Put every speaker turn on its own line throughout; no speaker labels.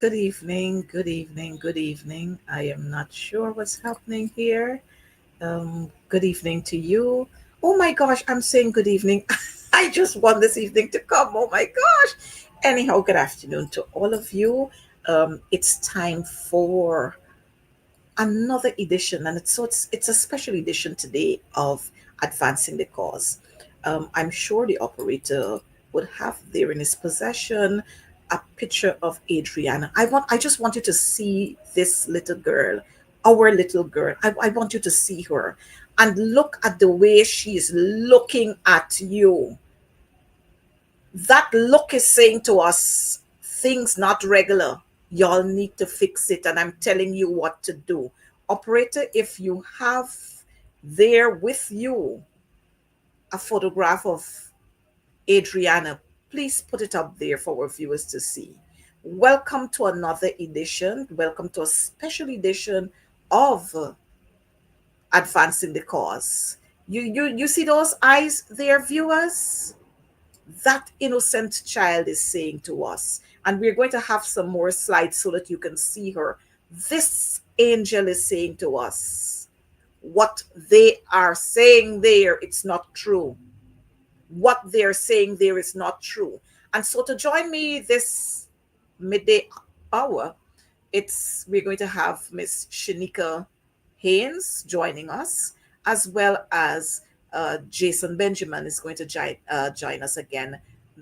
Good evening, good evening, good evening. I am not sure what's happening here. Good evening to you. Oh my gosh, I'm saying good evening. I just want this evening to come. Oh my gosh. Anyhow, good afternoon to all of you. It's time for another edition, and it's a special edition today of Advancing the Cause. I'm sure the operator would have there in his possession a picture of Adriana. I just want you to see this little girl, our little girl. I want you to see her and look at the way she is looking at you. That look is saying to us, things not regular. Y'all need to fix it. And I'm telling you what to do. Operator, if you have there with you a photograph of Adriana, please put it up there for our viewers to see. Welcome to another edition. Welcome to a special edition of Advancing the Cause. You see those eyes there, viewers? That innocent child is saying to us. And we're going to have some more slides so that you can see her. This angel is saying to us what they are saying there, it's not true. What they're saying there is not true. And so to join me this midday hour, it's we're going to have Miss Shanika Haynes joining us, as well as Jason Benjamin is going to join us again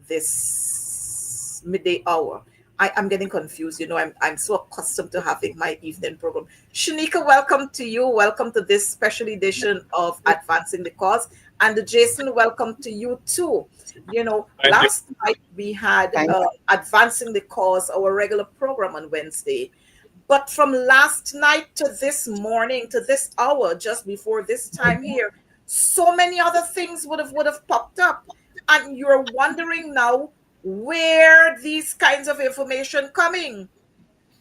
this midday hour. I'm getting confused. I'm so accustomed to having my evening program. Shanika, welcome to you. Welcome to this special edition of Advancing the Cause. And Jason, welcome to you too.
Thank you.
Last night we had
Thank
Advancing the Cause, our regular program on Wednesday. But from last night to this morning, to this hour, just before this time here, so many other things would have popped up. And you're wondering now where these kinds of information coming.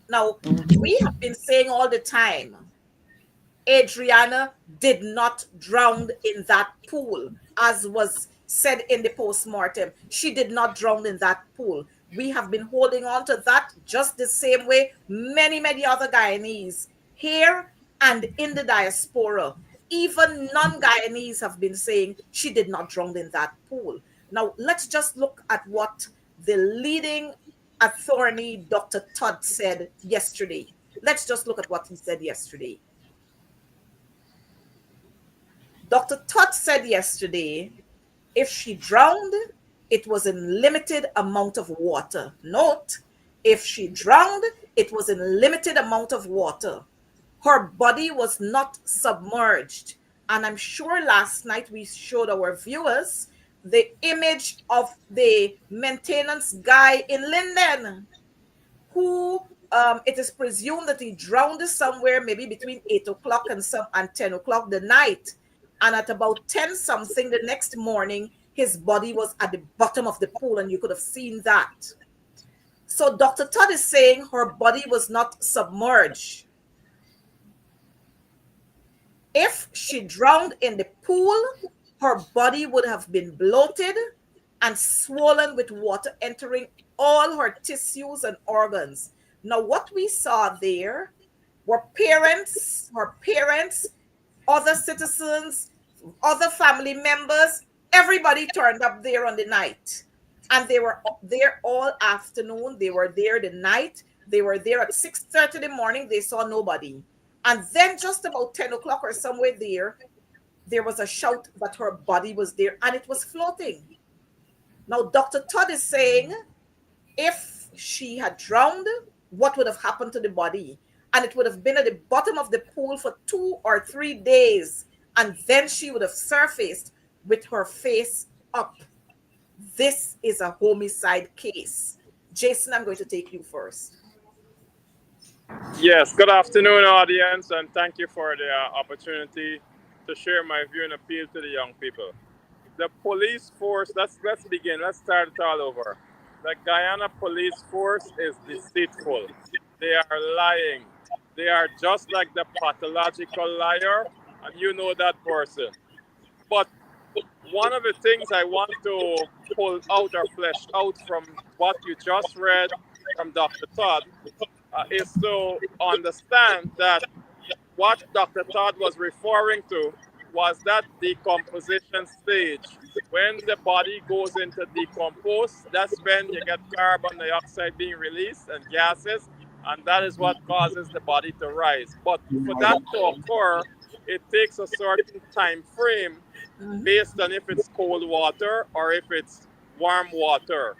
Now, we have been saying all the time, Adriana did not drown in that pool, as was said in the post-mortem. She did not drown in that pool. We have been holding on to that just the same way many, many other Guyanese here and in the diaspora. Even non-Guyanese have been saying she did not drown in that pool. Now, let's just look at what the leading attorney, Dr. Todd, said yesterday. Let's just look at what he said yesterday. Dr. Todd said yesterday, if she drowned, it was in limited amount of water. Note, if she drowned, it was in limited amount of water. Her body was not submerged. And I'm sure last night we showed our viewers the image of the maintenance guy in Linden who it is presumed that he drowned somewhere maybe between 8 o'clock and 10 o'clock the night. And at about 10 something the next morning, his body was at the bottom of the pool, and you could have seen that. So Dr. Todd is saying her body was not submerged. If she drowned in the pool, her body would have been bloated and swollen with water entering all her tissues and organs. Now, what we saw there were her parents, other citizens, other family members, everybody turned up there on the night. And they were there all afternoon. They were there the night. They were there at 6:30 in the morning. They saw nobody. And then just about 10 o'clock or somewhere there was a shout that her body was there and it was floating. Now, Dr. Todd is saying if she had drowned, what would have happened to the body? And it would have been at the bottom of the pool for 2 or 3 days. And then she would have surfaced with her face up. This is a homicide case. Jason, I'm going to take you first.
Yes, good afternoon, audience, and thank you for the opportunity to share my view and appeal to the young people. The police force, let's begin. Let's start it all over. The Guyana police force is deceitful. They are lying. They are just like the pathological liar, and you know that person. But one of the things I want to pull out or flesh out from what you just read from Dr. Todd is to understand that what Dr. Todd was referring to was that decomposition stage. When the body goes into decompose, that's when you get carbon dioxide being released and gases, and that is what causes the body to rise. But for that to occur, it takes a certain time frame based on if it's cold water or if it's warm water.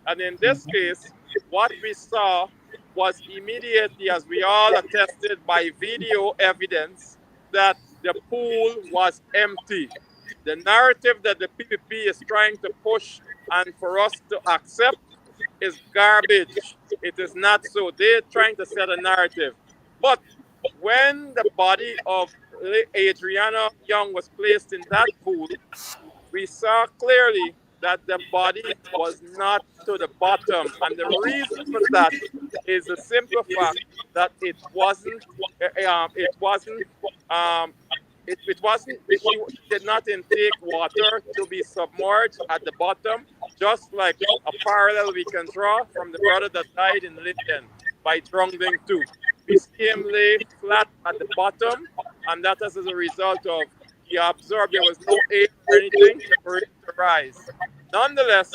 And in this case, what we saw was immediately, as we all attested by video evidence, that the pool was empty. The narrative that the PPP is trying to push and for us to accept is garbage. It is not so. They're trying to set a narrative. But when the body of Adriana Young was placed in that pool, we saw clearly that the body was not to the bottom. And the reason for that is the simple fact that it wasn't, um, it wasn't, she did not intake water to be submerged at the bottom, just like a parallel we can draw from the brother that died in Libya by drowning too. We see him lay flat at the bottom, and that is as a result of he observed there was no air or anything for him to rise. Nonetheless,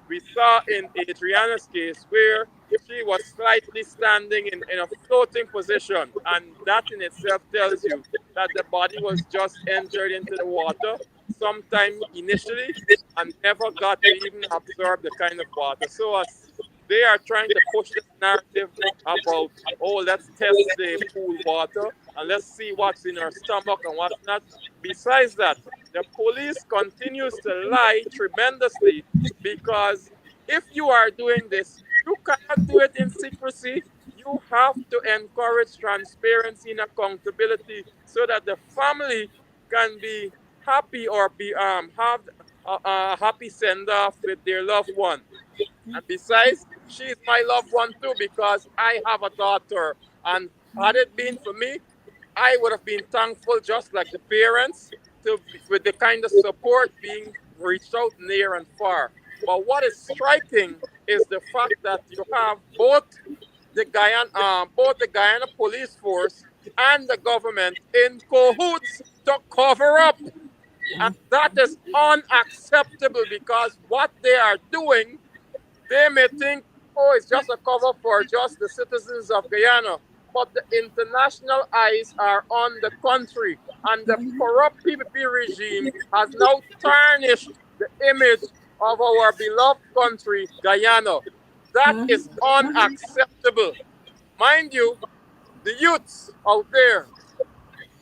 we saw in Adriana's case where she was slightly standing in a floating position, and that in itself tells you that the body was just entered into the water sometime initially and never got to even absorb the kind of water. So as they are trying to push this narrative about, oh, let's test the pool water and let's see what's in her stomach and what's not. Besides that, the police continues to lie tremendously because if you are doing this, you cannot do it in secrecy. You have to encourage transparency and accountability so that the family can be happy or be have a happy send off with their loved one. And besides, she's my loved one too because I have a daughter. And had it been for me, I would have been thankful, just like the parents, with the kind of support being reached out near and far. But what is striking is the fact that you have both the Guyana police force and the government in cahoots to cover up, and that is unacceptable because what they are doing, they may think, oh, it's just a cover for just the citizens of Guyana. But the international eyes are on the country, and the corrupt PPP regime has now tarnished the image of our beloved country, Guyana. That is unacceptable. Mind you, the youths out there,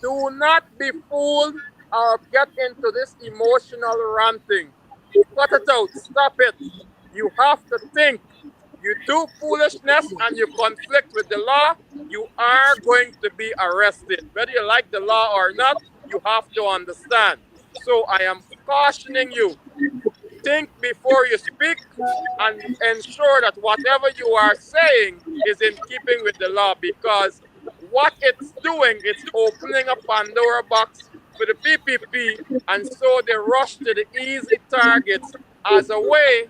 do not be fooled or get into this emotional ranting. Cut it out. Stop it. You have to think. You do foolishness and you conflict with the law, you are going to be arrested. Whether you like the law or not, you have to understand. So I am cautioning you. Think before you speak and ensure that whatever you are saying is in keeping with the law, because what it's doing, it's opening a Pandora box for the PPP, and so they rush to the easy targets as a way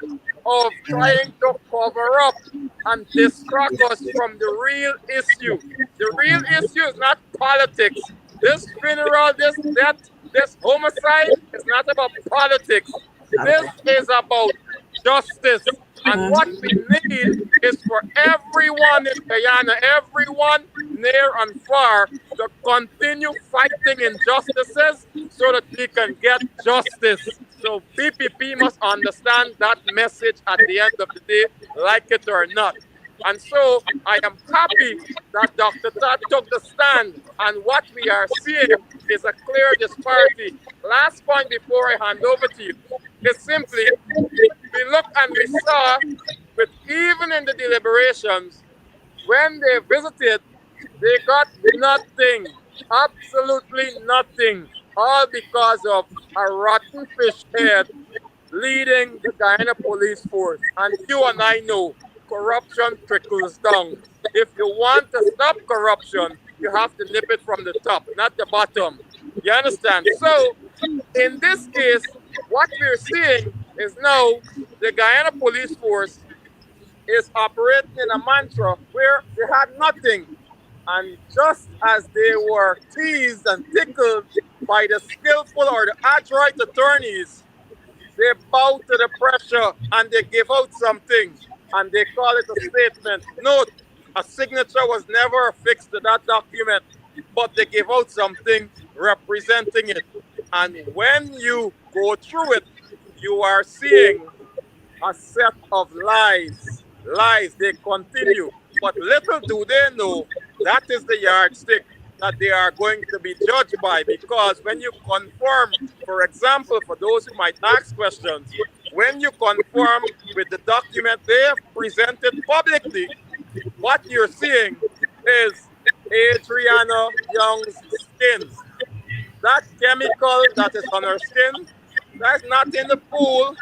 of trying to cover up and distract us from the real issue. The real issue is not politics. This funeral, this death, this homicide is not about politics. This is about justice. And what we need is for everyone in Guyana, everyone near and far, to continue fighting injustices so that we can get justice. So PPP must understand that message at the end of the day, like it or not. And so I am happy that Dr. Todd took the stand, and what we are seeing is a clear disparity. Last point before I hand over to you is simply, we look and we saw, with even in the deliberations, when they visited, they got nothing, absolutely nothing, all because of a rotten fish head leading the Guyana police force. And you and I know corruption trickles down. If you want to stop corruption, you have to nip it from the top, not the bottom. You understand? So, in this case, what we're seeing is now the Guyana police force is operating in a mantra where they had nothing. And just as they were teased and tickled by the skillful or the adroit attorneys, they bow to the pressure and they give out something and they call it a statement. Note, a signature was never affixed to that document, but they give out something representing it. And when you go through it, you are seeing a set of lies. Lies, they continue. But little do they know that is the yardstick that they are going to be judged by. Because when you conform, for example, for those who might ask questions, when you conform with the document they have presented publicly, what you're seeing is Adriana Young's skin. That chemical that is on her skin, that's not in the pool.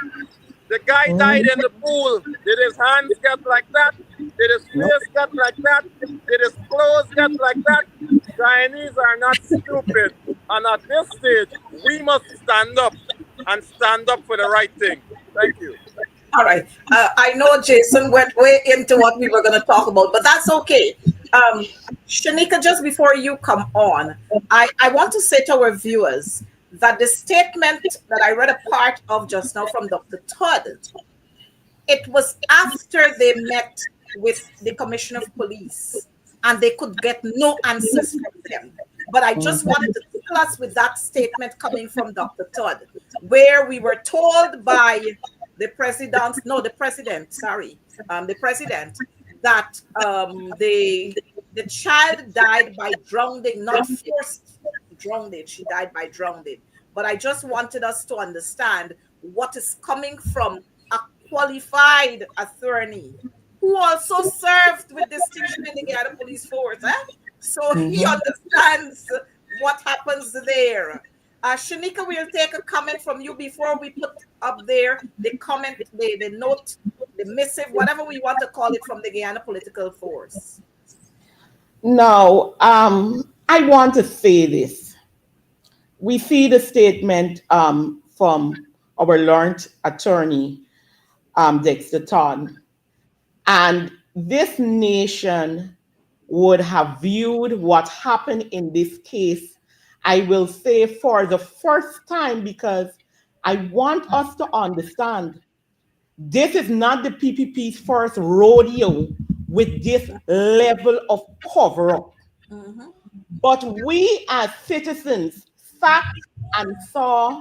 The guy died in the pool. Did his hands get like that? Did his face get like that? Did his clothes get like that? Chinese are not stupid. And at this stage, we must stand up and stand up for the right thing. Thank you.
All right. I know Jason went way into what we were going to talk about, but that's okay. Um, Shanika, just before you come on, I want to say to our viewers that the statement that I read a part of just now from Dr. Todd, it was after they met with the commissioner of police and they could get no answers from them. But I just wanted to tickle us with that statement coming from Dr. Todd, where we were told by the president, no, the president, sorry, the president, that the child died by drowning, not forced drowning. She died by drowning. But I just wanted us to understand what is coming from a qualified attorney who also served with distinction in the Ghana police force. So he understands what happens there. Shanika, we'll take a comment from you before we put up there the comment, the note, the missive, whatever we want to call it, from the Guyana political force.
Now, I want to say this. We see the statement from our learned attorney, Dexter Todd, and this nation would have viewed what happened in this case, I will say for the first time, because I want us to understand this is not the PPP's first rodeo with this level of cover up.
Mm-hmm.
But we as citizens sat and saw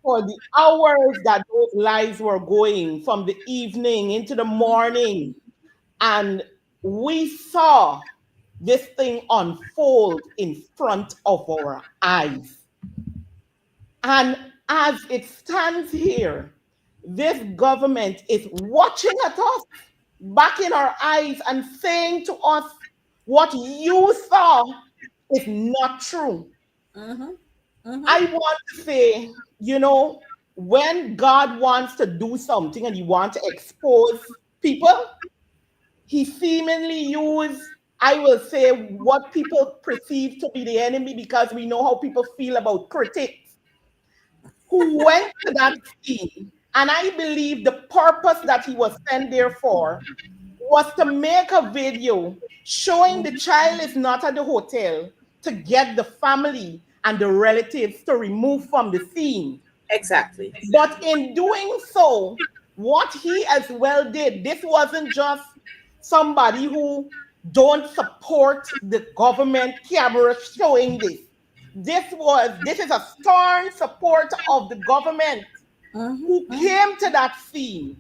for the hours that those lives were going from the evening into the morning. And we saw this thing unfold in front of our eyes. And as it stands here, this government is watching at us, back in our eyes, and saying to us, what you saw is not true.
Mm-hmm. Mm-hmm.
I want to say, when God wants to do something and he wants to expose people, he seemingly use, I will say, what people perceive to be the enemy, because we know how people feel about critics who went to that scene. And I believe the purpose that he was sent there for was to make a video showing the child is not at the hotel, to get the family and the relatives to remove from the scene.
Exactly.
But in doing so, what he as well did, this wasn't just somebody who don't support the government camera showing this. This is a stern supporter of the government
Mm-hmm.
who
Mm-hmm.
came to that scene,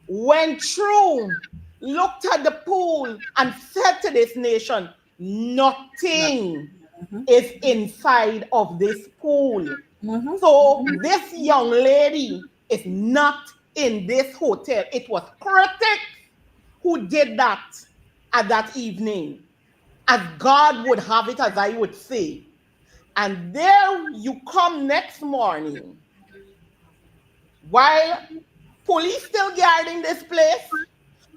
went through, looked at the pool, and said to this nation, nothing
Mm-hmm.
is inside of this pool.
Mm-hmm.
So this young lady is not in this hotel. It was critics who did that at that evening, as God would have it, as I would say. And there you come next morning, while police still guarding this place,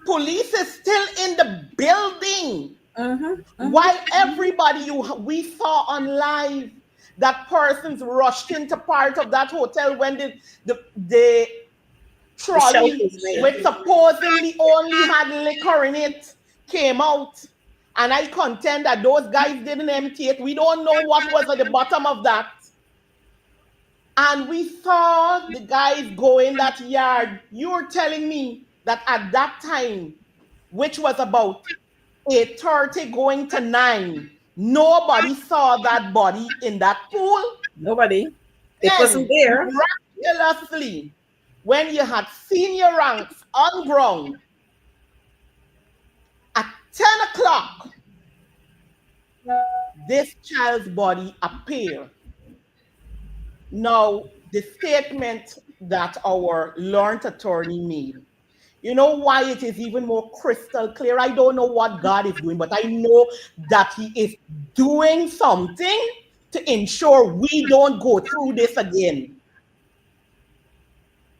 police is still in the building,
Mm-hmm. Mm-hmm.
while everybody we saw on live, that persons rushed into part of that hotel when the
The shelf
trolley
is made.
which supposedly only had liquor in it came out. And I contend that those guys didn't empty it. We don't know what was at the bottom of that. And we saw the guys go in that yard. You're telling me that at that time, which was about 8:30 going to 9, nobody saw that body in that pool?
Nobody. It wasn't
Then,
there.
miraculously, when you had senior ranks on ground at 10 o'clock, this child's body appeared. Now, the statement that our learned attorney made, you know why it is even more crystal clear? I don't know what God is doing, but I know that He is doing something to ensure we don't go through this again.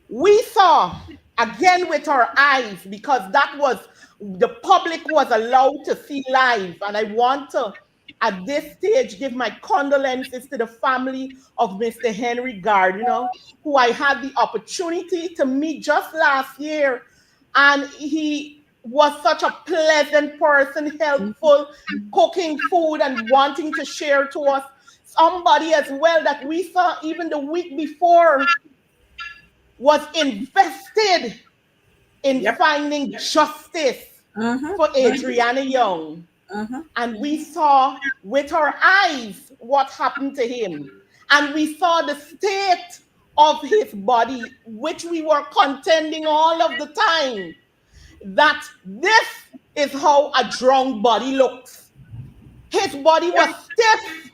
We saw again with our eyes, because that was the public was allowed to see live. And I want to, at this stage, give my condolences to the family of Mr. Henry Gardiner, who I had the opportunity to meet just last year. And he was such a pleasant person, helpful, cooking food and wanting to share to us. Somebody as well that we saw even the week before was invested in
Yep.
finding justice
Mm-hmm.
for Adriana Young.
Mm-hmm.
And we saw with our eyes what happened to him. And we saw the state of his body, which we were contending all of the time, that this is how a drunk body looks. His body was stiff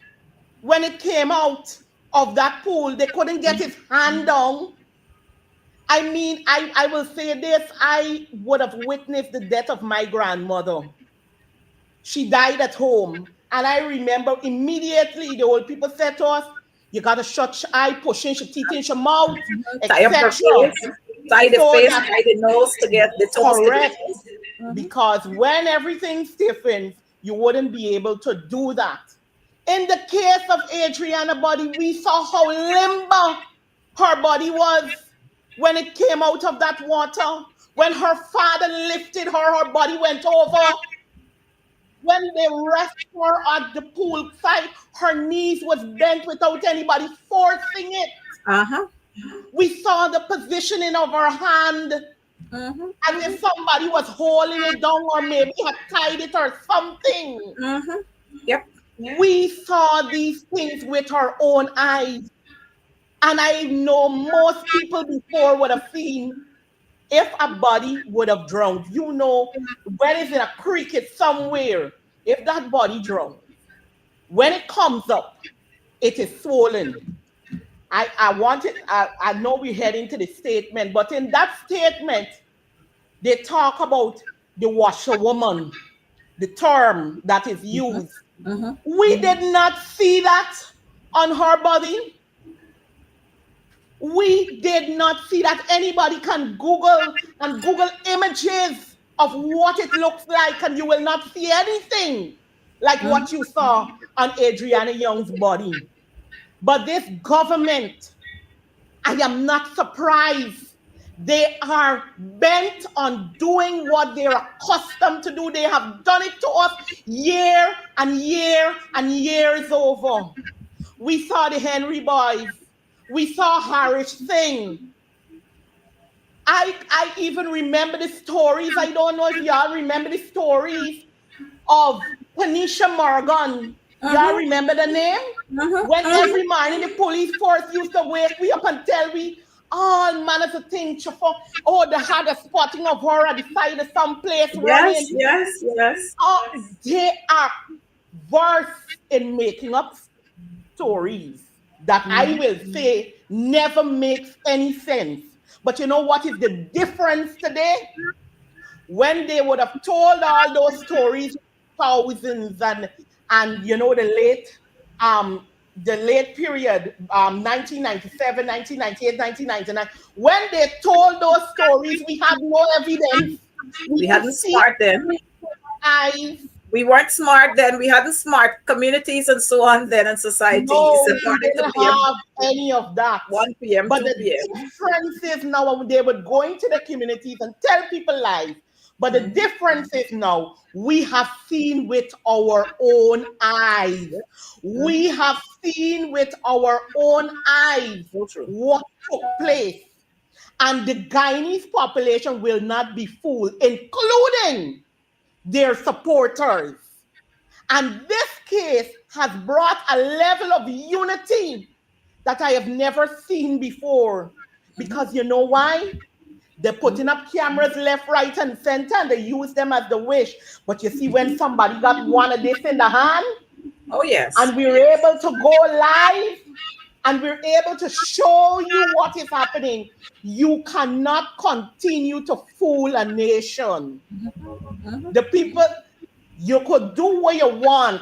when it came out of that pool. They couldn't get his hand down. I mean, I will say this, I would have witnessed the death of my grandmother. She died at home. And I remember immediately the old people said to us, you got to shut your eye, push in your teeth in your mouth,
Tie up her
etc.
face. Tie the
So
face,
that
tie the nose to get the toes to
correct,
the nose. Mm-hmm.
because when everything stiffens, you wouldn't be able to do that. In the case of Adriana body, we saw how limber her body was when it came out of that water. When her father lifted her, her body went over. When they rested her at the pool side, her knees was bent without anybody forcing it.
Uh-huh.
We saw the positioning of her hand
Mm-hmm.
as if somebody was holding it down or maybe had tied it or something.
Mm-hmm. Yep.
We saw these things with our own eyes. And I know most people before would have seen if a body would have drowned. You know, when it's in a creek, it's somewhere. If that body drowns, when it comes up, it is swollen. I want it, I know we're heading to the statement, but in that statement, they talk about the washerwoman, the term that is used.
Mm-hmm.
We did not see that on her body. We did not see that. Anybody can Google and Google images of what it looks like, and you will not see anything like what you saw on Adriana Young's body. But this government, I am not surprised. They are bent on doing what they're accustomed to do. They have done it to us year and year and years over. We saw the Henry boys. We saw Harish Singh. I even remember the stories. I don't know if y'all remember the stories of Tanisha Morgan. Y'all
Mm-hmm.
remember the name? When
Mm-hmm.
every morning the police force used to wake me up and tell me all manners of things. Oh, they had a spotting of her at the side of some place
Yes,
running.
yes, yes.
They are worse in making up stories that I
Mm-hmm.
will say never makes any sense. But you know what is the difference today? When they would have told all those stories, thousands and you know the late period, 1997, 1998, 1999, when they told those stories, we had no evidence. We
We
could
hadn't
see
started.
eyes.
We weren't smart then. We hadn't smart communities and so on then, and societies
No, we
according to
didn't
PM,
have any of that.
1 p.m.,
But the
2 p.m.
difference is now when they would go into the communities and tell people lies. But the
Mhm.
difference is now we have seen with our own eyes.
Yep.
We have seen with our own eyes
So true.
what took place. And the Guyanese population will not be fooled, including their supporters. And this case has brought a level of unity that I have never seen before. Because you know why? They're putting up cameras left, right, and center, and they use them as the wish. But you see, when somebody got one of this in the hand,
Oh, yes.
and we're able to go live, and we're able to show you what is happening, you cannot continue to fool a nation.
Mhm.
The people, you could do what you want,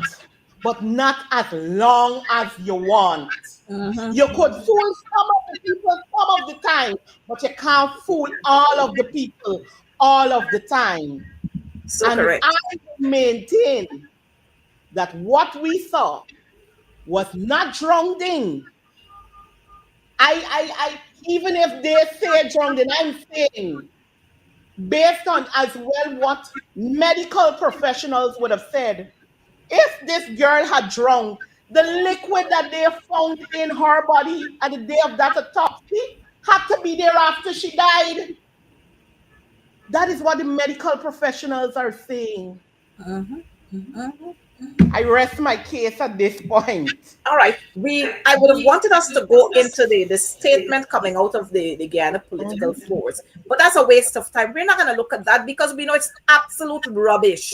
but not as long as you want.
Mhm.
You could fool some of the people some of the time, but you can't fool all of the people all of the time.
So
And I
correct.
maintain that what we saw was not drowning. Even if they say drowning, I'm saying based on as well what medical professionals would have said. If this girl had drowned, the liquid that they found in her body at the day of that autopsy had to be there after she died. That is what the medical professionals are saying.
Mhm. Mhm.
I rest my case at this point.
All right. I would have wanted us to go into the statement coming out of the Guyana political
Mhm.
force, but that's a waste of time. We're not going to look at that because we know it's absolute rubbish.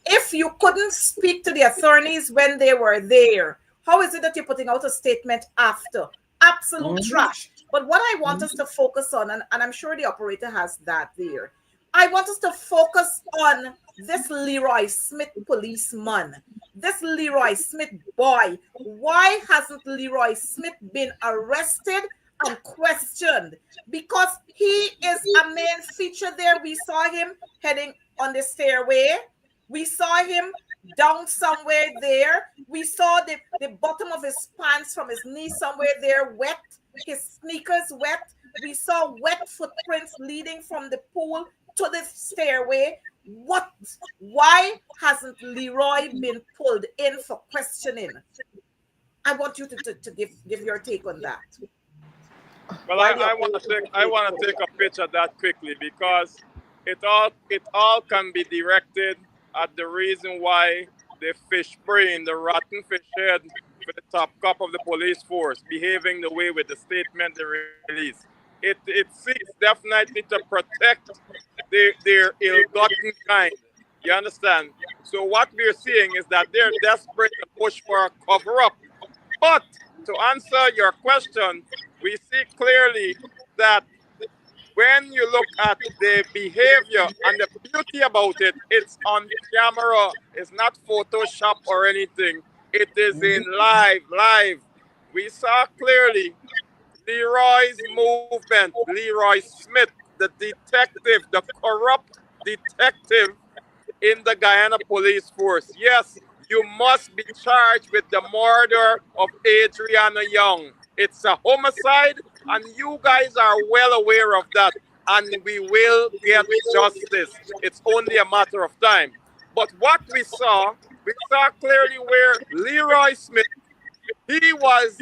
If you couldn't speak to the attorneys when they were there, how is it that you're putting out a statement after? Absolute
Mhm.
trash. But what I want us
Mhm.
to focus on, and I'm sure the operator has that there, I want us to focus on this Leroy Smith policeman, this Leroy Smith boy. Why hasn't Leroy Smith been arrested and questioned? Because he is a main feature there. We saw him heading on the stairway. We saw him down somewhere there. We saw the bottom of his pants from his knee somewhere there wet, his sneakers wet. We saw wet footprints leading from the pool to the stairway. What? Why hasn't Leroy been pulled in for questioning? I want you to give your take on that.
Well,
Why the
I want to
operator
take
won't take
a picture of that quickly because it all can be directed at the reason why the fish brain, the rotten fish head for the top cop of the police force behaving the way with the statement they release. It seeks definitely to protect their ill-gotten kind. You understand? So what we're seeing is that they're desperate to push for a cover-up. But to answer your question, we see clearly that when you look at the behavior and the beauty about it, it's on camera. It's not Photoshop or anything. It is in live. We saw clearly Leroy's movement, Leroy Smith, the detective, the corrupt detective in the Guyana Police Force. Yes, you must be charged with the murder of Adriana Young. It's a homicide, and you guys are well aware of that. And we will get justice. It's only a matter of time. But what we saw clearly where Leroy Smith, he was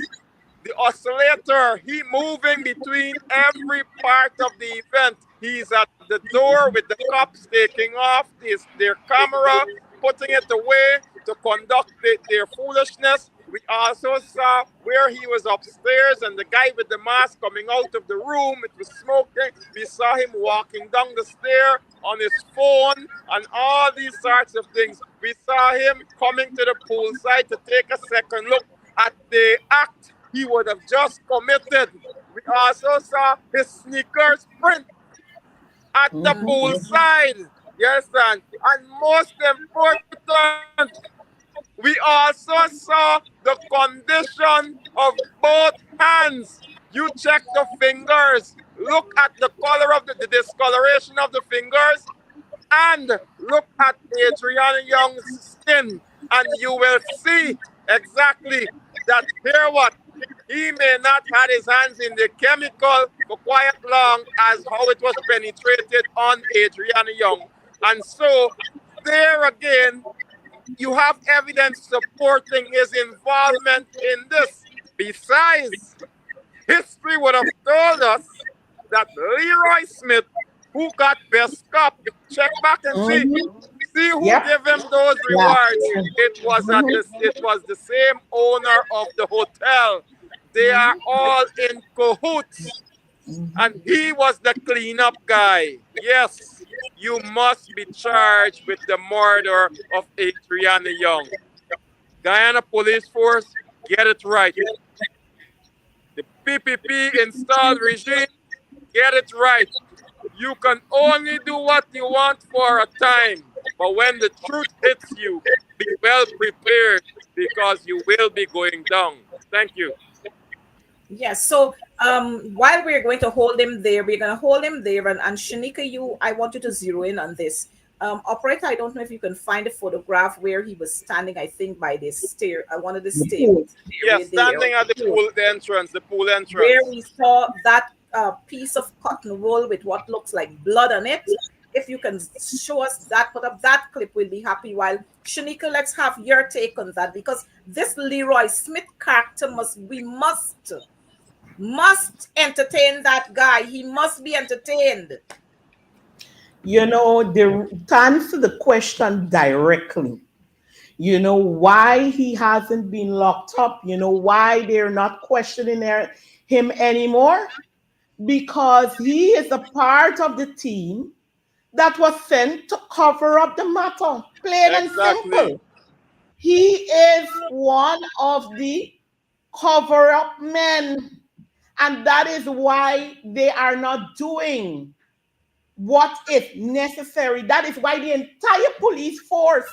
the oscillator. He moving between every part of the event. He's at the door with the cops taking off their camera, putting it away to conduct their foolishness. We also saw where he was upstairs and the guy with the mask coming out of the room. It was smoking. We saw him walking down the stair on his phone and all these sorts of things. We saw him coming to the poolside to take a second look at the act he would have just committed. We also saw his sneakers print at the
Mhm.
poolside. You understand? And most important, we also saw the condition of both hands. You check the fingers. Look at the color of the discoloration of the fingers. and look at Adriana Young's skin, and you will see exactly that here what he may not had his hands in the chemical for quite long as how it was penetrated on Adriana Young. And so there again, you have evidence supporting his involvement in this. Besides, history would have told us that Leroy Smith, who got best cop, check back and
Mhm.
see who
Yep.
gave him those
Yeah.
rewards. It was the same owner of the hotel. They are all in cahoots, and he was the cleanup guy. Yes, you must be charged with the murder of Adriana Young. Guyana Police Force, get it right. The PPP installed regime, get it right. You can only do what you want for a time, but when the truth hits you, be well prepared because you will be going down. Thank you.
Yes. So while we're going to hold him there, we're going to hold him there. And Shanika, I want you to zero in on this. Operator, I don't know if you can find a photograph where he was standing, I think, by this one of the
The
stairs
pool.
area
Yes,
there,
standing at the
pool,
pool entrance, the pool
where
entrance.
we saw that piece of cotton wool with what looks like blood on it. If you can show us that, put up that clip, we'll be happy. While Shanika, let's have your take on that because this Leroy Smith character must entertain that guy. He must be entertained.
To answer the question directly, why he hasn't been locked up, why they're not questioning him anymore, because he is a part of the team that was sent to cover up the matter, plain and
Exactly.
simple. He is one of the cover up men, and that is why they are not doing what is necessary. That is why the entire police force,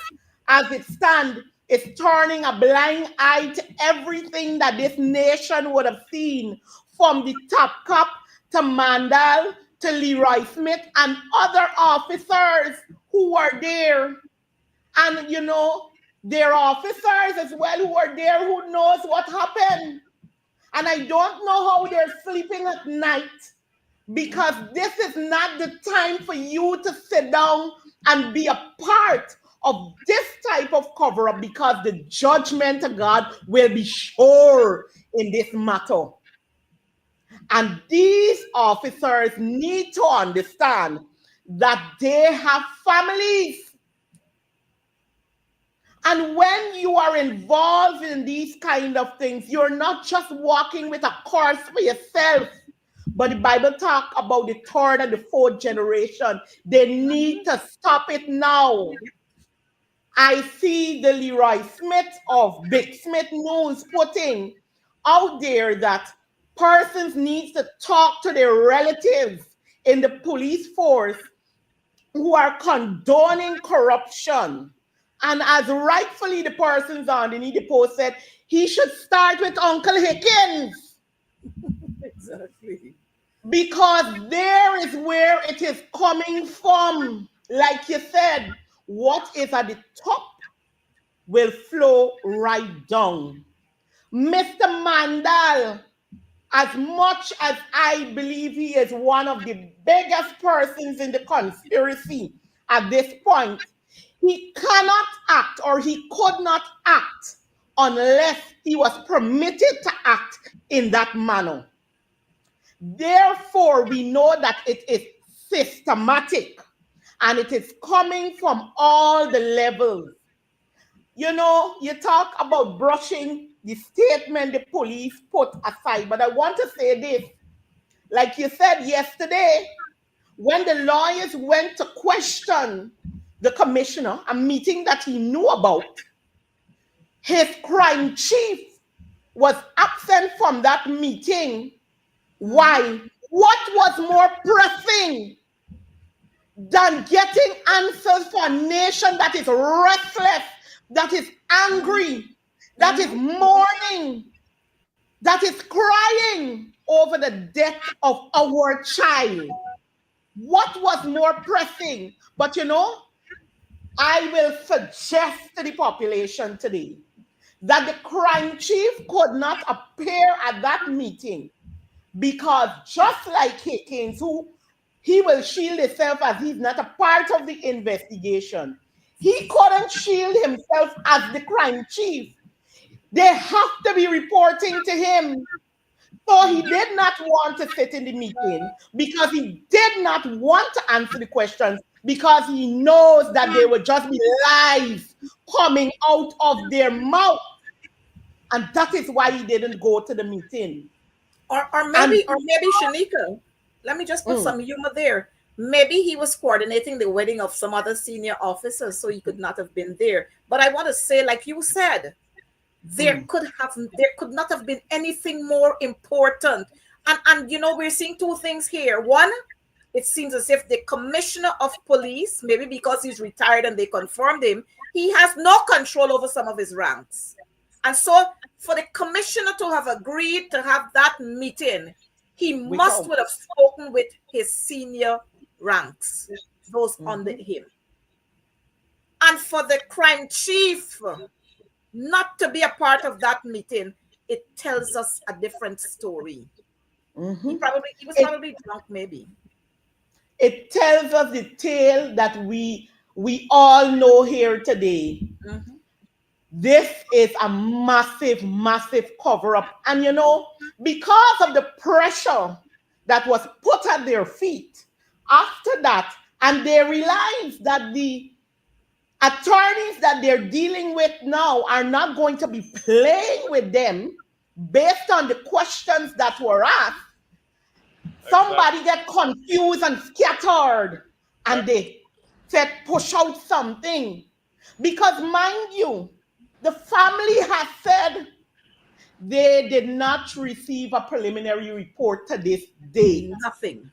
as it stands, is turning a blind eye to everything that this nation would have seen, from the top cop to Mandal to Leroy Smith and other officers who were there. And there are officers as well who are there who knows what happened. And I don't know how they're sleeping at night, because this is not the time for you to sit down and be a part of this type of cover up, because the judgment of God will be sure in this matter. And these officers need to understand that they have families. And when you are involved in these kind of things, you're not just walking with a course for yourself. But the Bible talk about the third and the fourth generation. They need to stop it now. I see the Leroy Smith of Big Smith News putting out there that persons need to talk to their relatives in the police force who are condoning corruption. And as rightfully the persons underneath the post said, he should start with Uncle Hickens,
Exactly.
because there is where it is coming from. Like you said, what is at the top will flow right down. Mr. Mandal, as much as I believe he is one of the biggest persons in the conspiracy at this point, he cannot act, or he could not act, unless he was permitted to act in that manner. Therefore, we know that it is systematic and it is coming from all the levels. You talk about brushing the statement the police put aside, but I want to say this. Like you said yesterday, when the lawyers went to question the commissioner, a meeting that he knew about, his crime chief was absent from that meeting. Why? What was more pressing than getting answers for a nation that is restless, that is angry, that is mourning, that is crying over the death of our child? What was more pressing? But I will suggest to the population today that the crime chief could not appear at that meeting because just like Keynes, who he will shield himself as he's not a part of the investigation, he couldn't shield himself as the crime chief. They have to be reporting to him. So he did not want to sit in the meeting because he did not want to answer the questions because he knows that they would just be lies coming out of their mouth. And that is why he didn't go to the meeting.
Or
And
maybe Shanika, let me just put
mm,
some humor there. Maybe he was coordinating the wedding of some other senior officers, so he could not have been there. But I want to say, like you said,
mm,
there could not have been anything more important. And we're seeing two things here. One, it seems as if the commissioner of police, maybe because he's retired and they confirmed him, he has no control over some of his ranks. And so for the commissioner to have agreed to have that meeting, he must
without.
would have spoken with his senior ranks, those under
Mhm,
him. And for the crime chief not to be a part of that meeting, it tells us a different story.
mhm.
He was
It,
probably drunk, maybe.
it tells us the tale that we all know here today.
Mhm.
This is a massive, massive cover up. And because of the pressure that was put at their feet after that, and they realized that the attorneys that they're dealing with now are not going to be playing with them based on the questions that were asked,
Exactly.
somebody get confused and scattered and
Yep.
they said push out something. Because mind you, the family has said they did not receive a preliminary report to this date.
Nothing.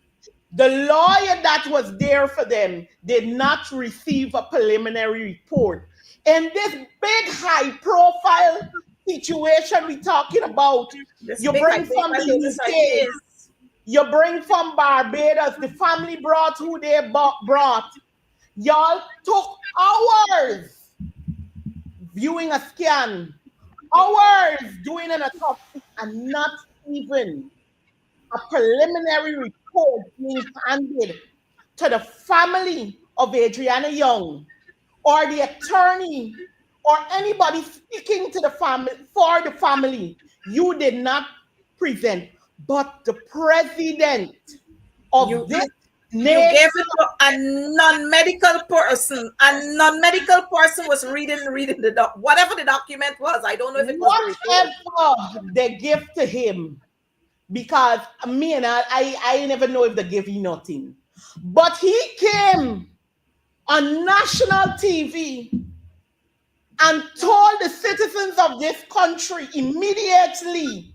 The lawyer that was there for them did not receive a preliminary report. In this big high profile situation we're talking about,
This
you
big high
bring from
profile
the
homicide
UK,
case.
you bring from Barbados, the family brought who they brought. Y'all took hours viewing a scan, hours doing an autopsy, and not even a preliminary report being handed to the family of Adriana Young or the attorney or anybody speaking to the family for the family. You did not present, but the president
You
of this
you you
nation.
gave it to a non-medical person. A non-medical person was reading the whatever the document was. I don't know if it was the report.
Whatever they give to him, because me and I never know if they give you nothing. But he came on national TV and told the citizens of this country immediately.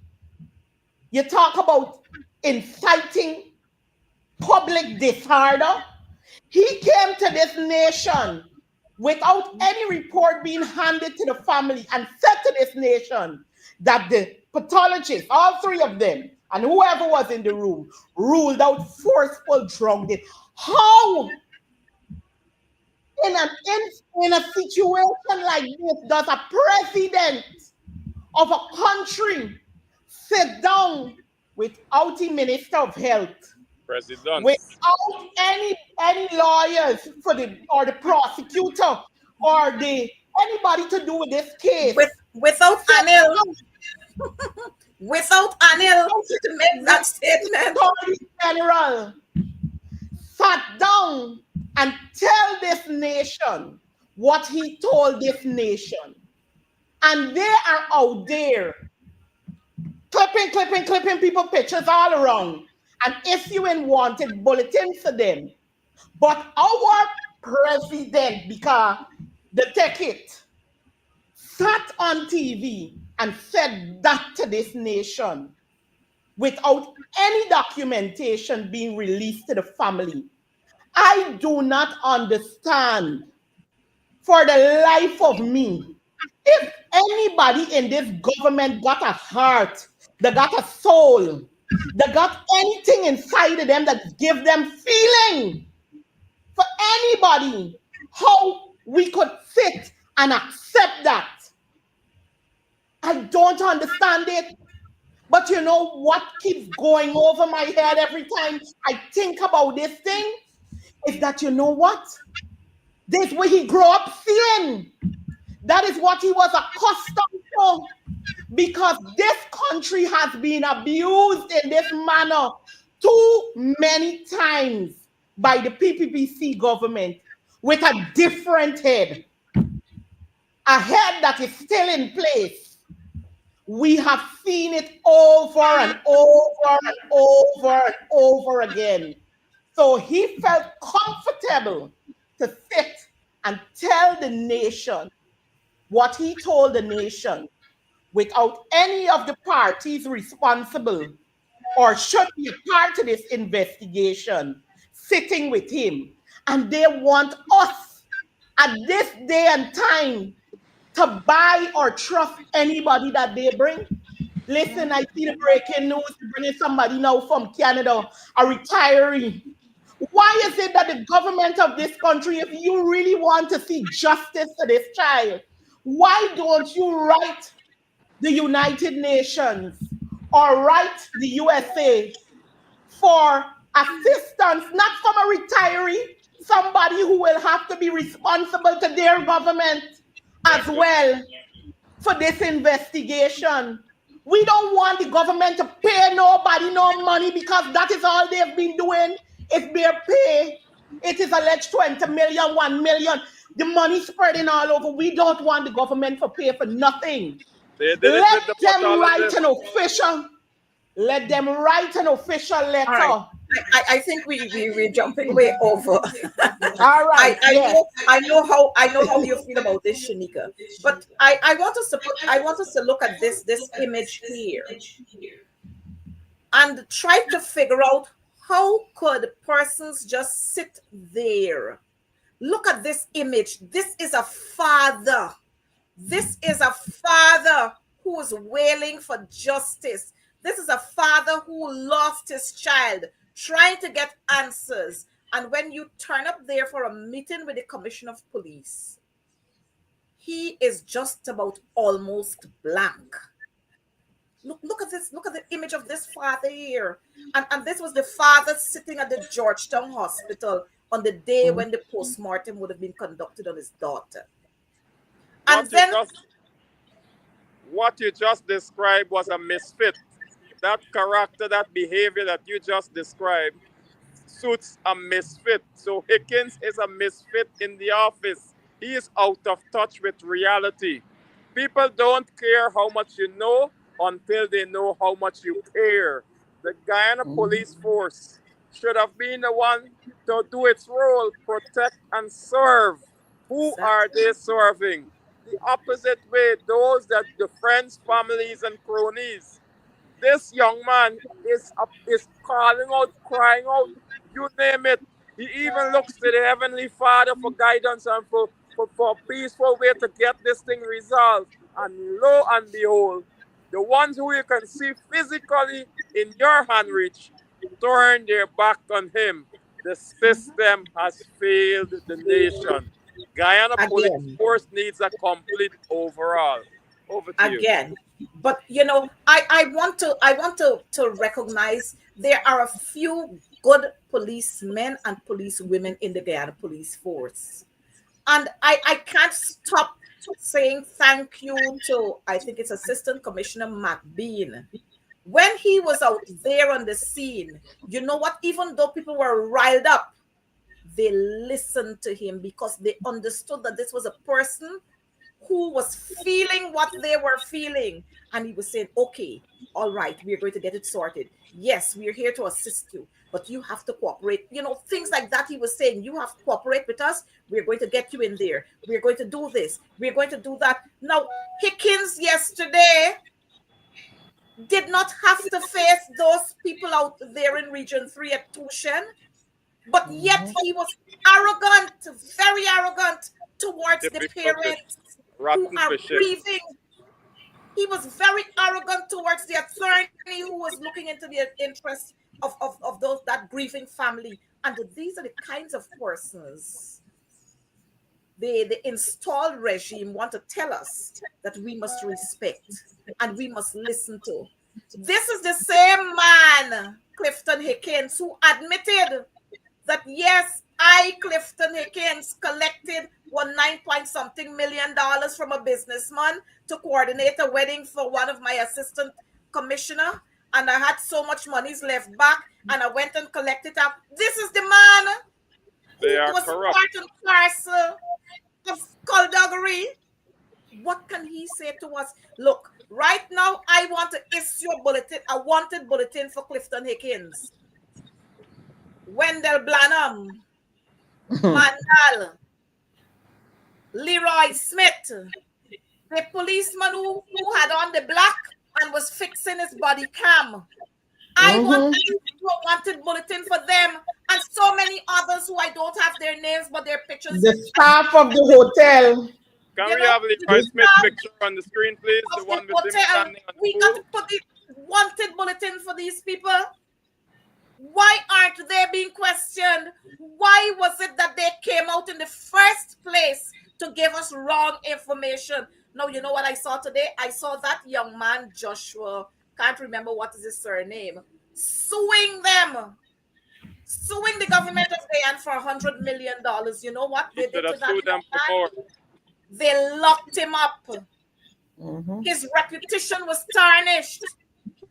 You talk about inciting public disorder. He came to this nation without any report being handed to the family and said to this nation that the pathologists, all three of them, and whoever was in the room, ruled out forceful drug death. How, in a situation like this, does a president of a country sit down without a minister of health,
Presidents.
without any lawyers for the or the prosecutor or the anybody to do with this case.
Without
Sit
Anil,
down
without Anil to make
with
that statement.
Attorney General, sat down and tell this nation what he told this nation. And they are out there clipping people pictures all around and issuing wanted bulletins to them. But our president, because the ticket, sat on TV and said that to this nation without any documentation being released to the family. I do not understand for the life of me. If anybody in this government got a heart, they got a soul, that got anything inside of them that give them feeling for anybody, how we could sit and accept that. I don't understand it. But you know what keeps going over my head every time I think about this thing? Is that you know what? This is what he grew up seeing. That is what he was accustomed to. Because this country has been abused in this manner too many times by the PPPC government with a different head, a head that is still in place. We have seen it over and over and over and over again. So he felt comfortable to sit and tell the nation what he told the nation without any of the parties responsible or should be a part of this investigation sitting with him. And they want us at this day and time to buy or trust anybody that they bring. Listen, I see the breaking news bringing somebody now from Canada, a retiree. Why is it that the government of this country, if you really want to see justice to this child, why don't you write the United Nations or write the USA for assistance, not from a retiree, somebody who will have to be responsible to their government as well for this investigation? We don't want the government to pay nobody no money because that is all they've been doing. It's their pay. It is alleged 20 million, 1 million. The money spreading all over. We don't want the government to pay for nothing.
They did it
Let
with the
them write
pathologist.
an official. Let them write an official
All right.
letter.
I think we're jumping way over.
All right. Yes.
I know how you feel about this, Shanika. But I want us to look at this image here and try to figure out how could persons just sit there. Look at this image. This is a father. This is a father who is wailing for justice. This is a father who lost his child, trying to get answers. And when you turn up there for a meeting with the commissioner of police, he is just about almost blank. Look at this. Look at the image of this father here. And this was the father sitting at the Georgetown Hospital on the day when the postmortem would have been conducted on his daughter. And
What you
then,
just what you just described was a misfit. That character, that behavior that you just described suits a misfit. So Hickens is a misfit in the office. He is out of touch with reality. People don't care how much you know until they know how much you care. The Guyana police force should have been the one to do its role, protect and serve. Who are
exactly.
they serving? The opposite way, those that the friends, families, and cronies. This young man is calling out, crying out, you name it. He even looks to the Heavenly Father for guidance and for a peaceful way to get this thing resolved. And lo and behold, the ones who you can see physically in your hand reach turn their back on him. The system has failed the nation. Guyana Police
Again.
Force needs a complete overhaul. Over to you.
Again. But I want to recognize there are a few good policemen and police women in the Guyana police force. And I can't stop saying thank you to, I think it's Assistant Commissioner Matt Bean. When he was out there on the scene, you know what? Even though people were riled up, they listened to him because they understood that this was a person who was feeling what they were feeling. And he was saying, okay, all right, we're going to get it sorted. Yes, we're here to assist you, but you have to cooperate. Things like that. He was saying, you have to cooperate with us. We're going to get you in there. We're going to do this. We're going to do that. Now, Hickens yesterday did not have to face those people out there in Region 3 at Tushen, but yet he was arrogant, very arrogant towards the
Typical fish.
parents who
Rotten
are
fishing.
grieving. He was very arrogant towards the attorney who was looking into the interest of those that grieving family. And these are the kinds of persons the installed regime want to tell us that we must respect and we must listen to. This is the same man, Clifton Hickens, who admitted that yes, I, Clifton Hickens, collected one 9 point something million dollars from a businessman to coordinate a wedding for one of my assistant commissioner, and I had so much monies left back, and I went and collected up. This is the man
They
who
are
was
corrupt.
part and parcel of skullduggery. What can he say to us? Look, right now I want to issue a bulletin, a wanted bulletin for Clifton Hickens, Wendell Blanham, Mandal, Leroy Smith, the policeman who had on the black and was fixing his body cam. I want
Mm-hmm.
to issue a wanted bulletin for them and so many others who I don't have their names but their pictures.
The staff of the hotel.
Can
You
we
know,
have
the
Leroy
This,
Smith
staff
picture on the screen, please? The
of the
one with him
hotel.
standing on the
We got
pool.
to put the wanted bulletin for these people. Why aren't they being questioned? Why was it that they came out in the first place to give us wrong information? Now, you know what I saw today? I saw that young man, Joshua, can't remember what is his surname, suing them, suing the government of Guyana for $100 million. You know what
He
they
should
did
have
to that
sued them
young
for more.
man? They locked him up.
mm-hmm.
His reputation was tarnished.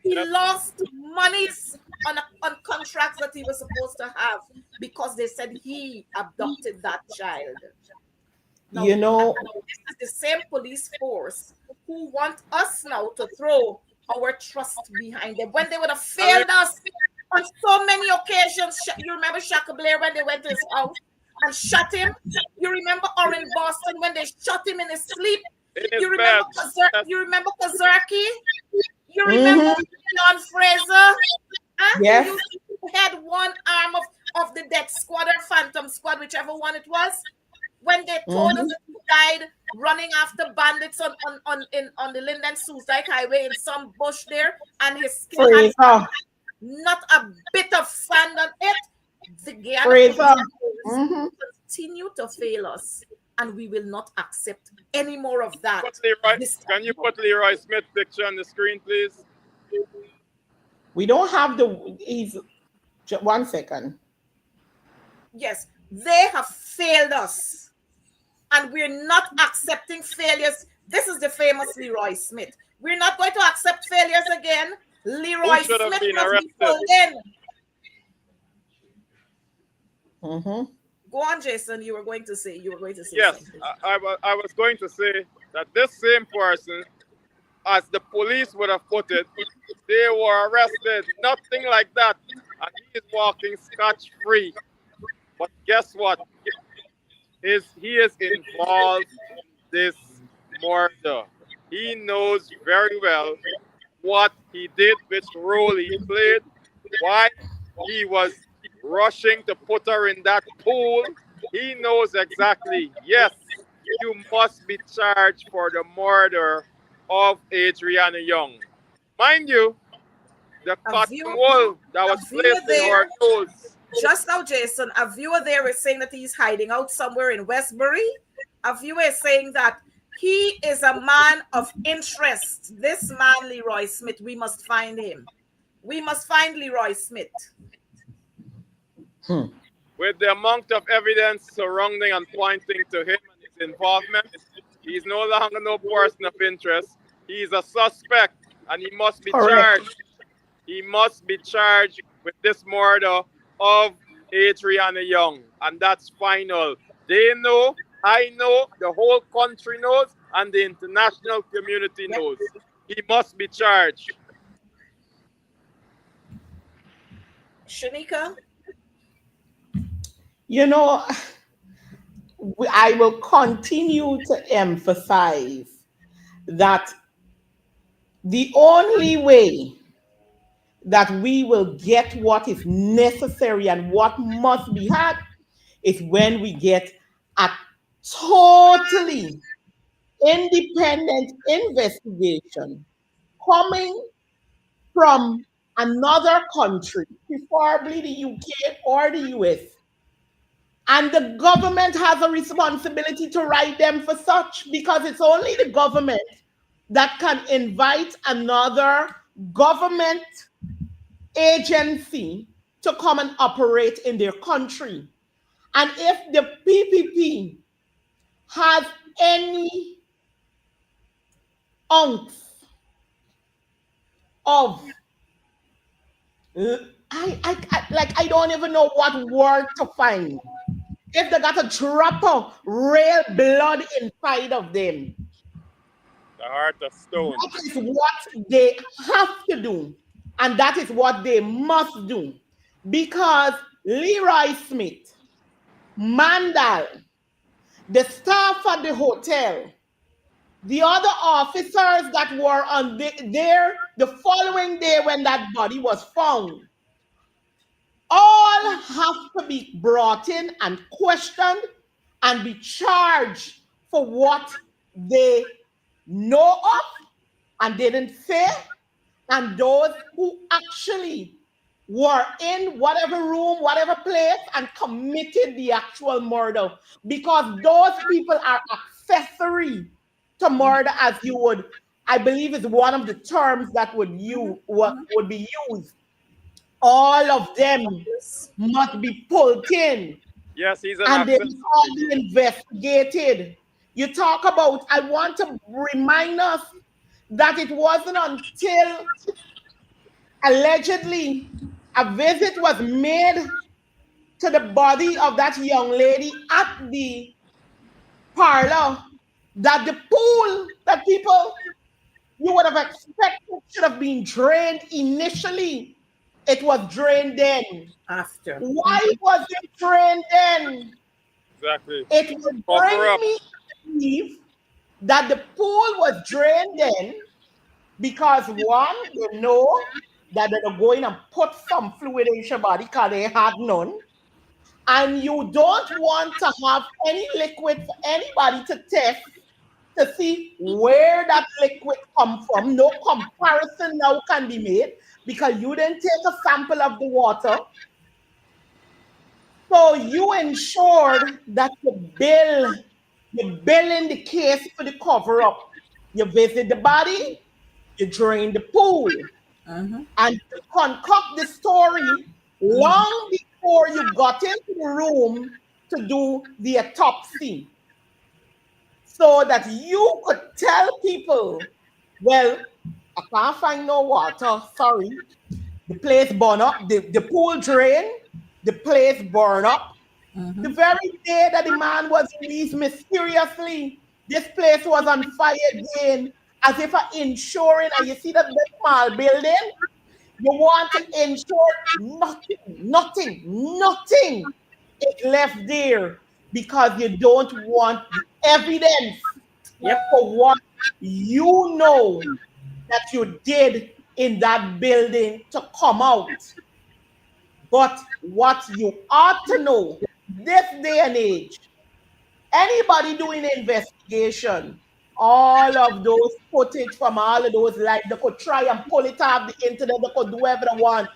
He
Yep.
lost monies on contracts that he was supposed to have because they said he abducted that child. Now,
You know,
this is the same police force who want us now to throw our trust behind them when they would have
And we,
failed us on so many occasions. You remember Shaka Blair when they went to his house and shot him? You remember Orin Boston when they shot him in his sleep?
in his
You remember
bed. Yes.
You remember Kozarki? You remember
mm-hmm.
Leon Fraser? Huh? Who
Yes.
used to head one arm of the death squad or phantom squad, whichever one it was, when they told us
Mm-hmm.
that he died running after bandits on the Linden Soosdike Highway in some bush there, and his skin had
Fraser.
not a bit of sand on it. The Guyana
Fraser.
police force
Mm-hmm.
continue to fail us, and we will not accept any more of
Put
that
Leroy.
this
Can you
time.
put Leroy Smith picture on the screen, please?
We don't have the. He's 1 second.
Yes, they have failed us, and we're not accepting failures. This is the famous Leroy Smith. We're not going to accept failures again.
Who
Leroy
should have
Smith
been
must be
arrested?
pulled in.
Mm-hmm.
Go on, Jason. You were going to say
Yes,
something.
I was going to say that this same person, as the police would have put it, they were arrested. Nothing like that. And he is walking scotch free. But guess what? He is involved in this murder. He knows very well what he did, which role he played, why he was rushing to put her in that pool. He knows exactly, yes, you must be charged for the murder of Adriana Young. Mind you, the
A
cotton
viewer,
wool that
a
was
viewer
placed in her
there,
nose.
just now, Jason, a viewer there is saying that he's hiding out somewhere in Westbury. A viewer is saying that he is a man of interest. This man, Leroy Smith, we must find him. We must find Leroy Smith.
Hmm.
With the amount of evidence surrounding and pointing to him and his involvement, he is no longer no person of interest. He is a suspect and he must be
Correct.
charged. He must be charged with this murder of Adriana Young. And that's final. They know, I know, the whole country knows, and the international community
Yep.
knows. He must be charged.
Shanika?
You know, I will continue to emphasize that the only way that we will get what is necessary and what must be had is when we get a totally independent investigation coming from another country, preferably the UK or the US. And the government has a responsibility to write them for such, because it's only the government that can invite another government agency to come and operate in their country. And if the PPP has any ounce of, I don't even know what word to find. If they got a drop of real blood inside of them,
The heart of stone.
that is what they have to do. And that is what they must do. Because Leroy Smith, Mandal, the staff at the hotel, the other officers that were there the following day when that body was found, all have to be brought in and questioned and be charged for what they know of and didn't say, and those who actually were in whatever room, whatever place, and committed the actual murder. Because those people are accessory to murder, as you would, I believe, is one of the terms that would be used. All of them
Yes.
must be pulled in,
Yes, he's an
and they must all
accessory.
be investigated. You talk about, I want to remind us that it wasn't until allegedly a visit was made to the body of that young lady at the parlor that the pool that people you would have expected should have been drained initially. It was drained then.
After.
Why was it drained then?
Exactly.
It would
Cover
bring
up.
me to believe that the pool was drained then because one, they know that they're going and put some fluid in your body because they had none. And you don't want to have any liquid for anybody to test to see where that liquid come from. No comparison now can be made because you didn't take a sample of the water. So you ensured that you bill in the case for the cover up. You visit the body, you drain the pool,
Mm-hmm.
and you concoct the story long before you got into the room to do the autopsy, so that you could tell people, well, I can't find no water, sorry. The place burn up, the pool drain, the place burn up. The
Mm-hmm.
very day that the man was released mysteriously, this place was on fire again, as if insuring. And you see that big small building, you want to ensure nothing is left there because you don't want the evidence
Yep.
for what you know that you did in that building to come out. But what you ought to know this day and age, anybody doing investigation, all of those footage from all of those lives, they could try and pull it off the internet, they could do whatever they want.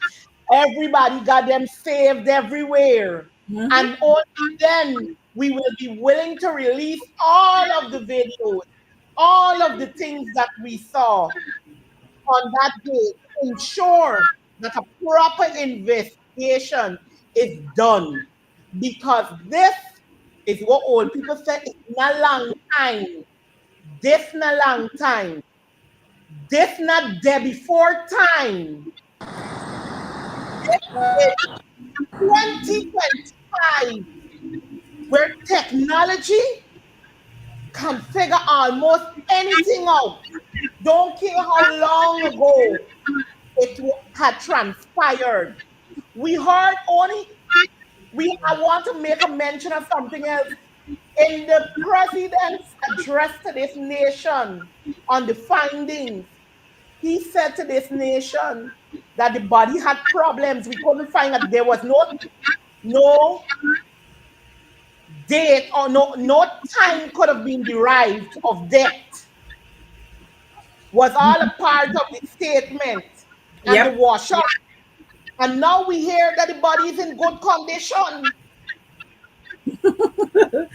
Everybody got them saved everywhere.
Mm-hmm.
And only then we will be willing to release all of the videos, all of the things that we saw on that day to ensure that a proper investigation is done. Because this is what old people say, it's not a long time. This not a long time. This not there before time. This is 2025, where technology can figure almost anything out. Don't care how long ago it had transpired. We heard only, I want to make a mention of something else. In the president's address to this nation on the findings, he said to this nation that the body had problems. We couldn't find that there was no date or no time could have been derived of death was all a part of the statement and the
Yep.
wash up. And now we hear that the body is in good condition. You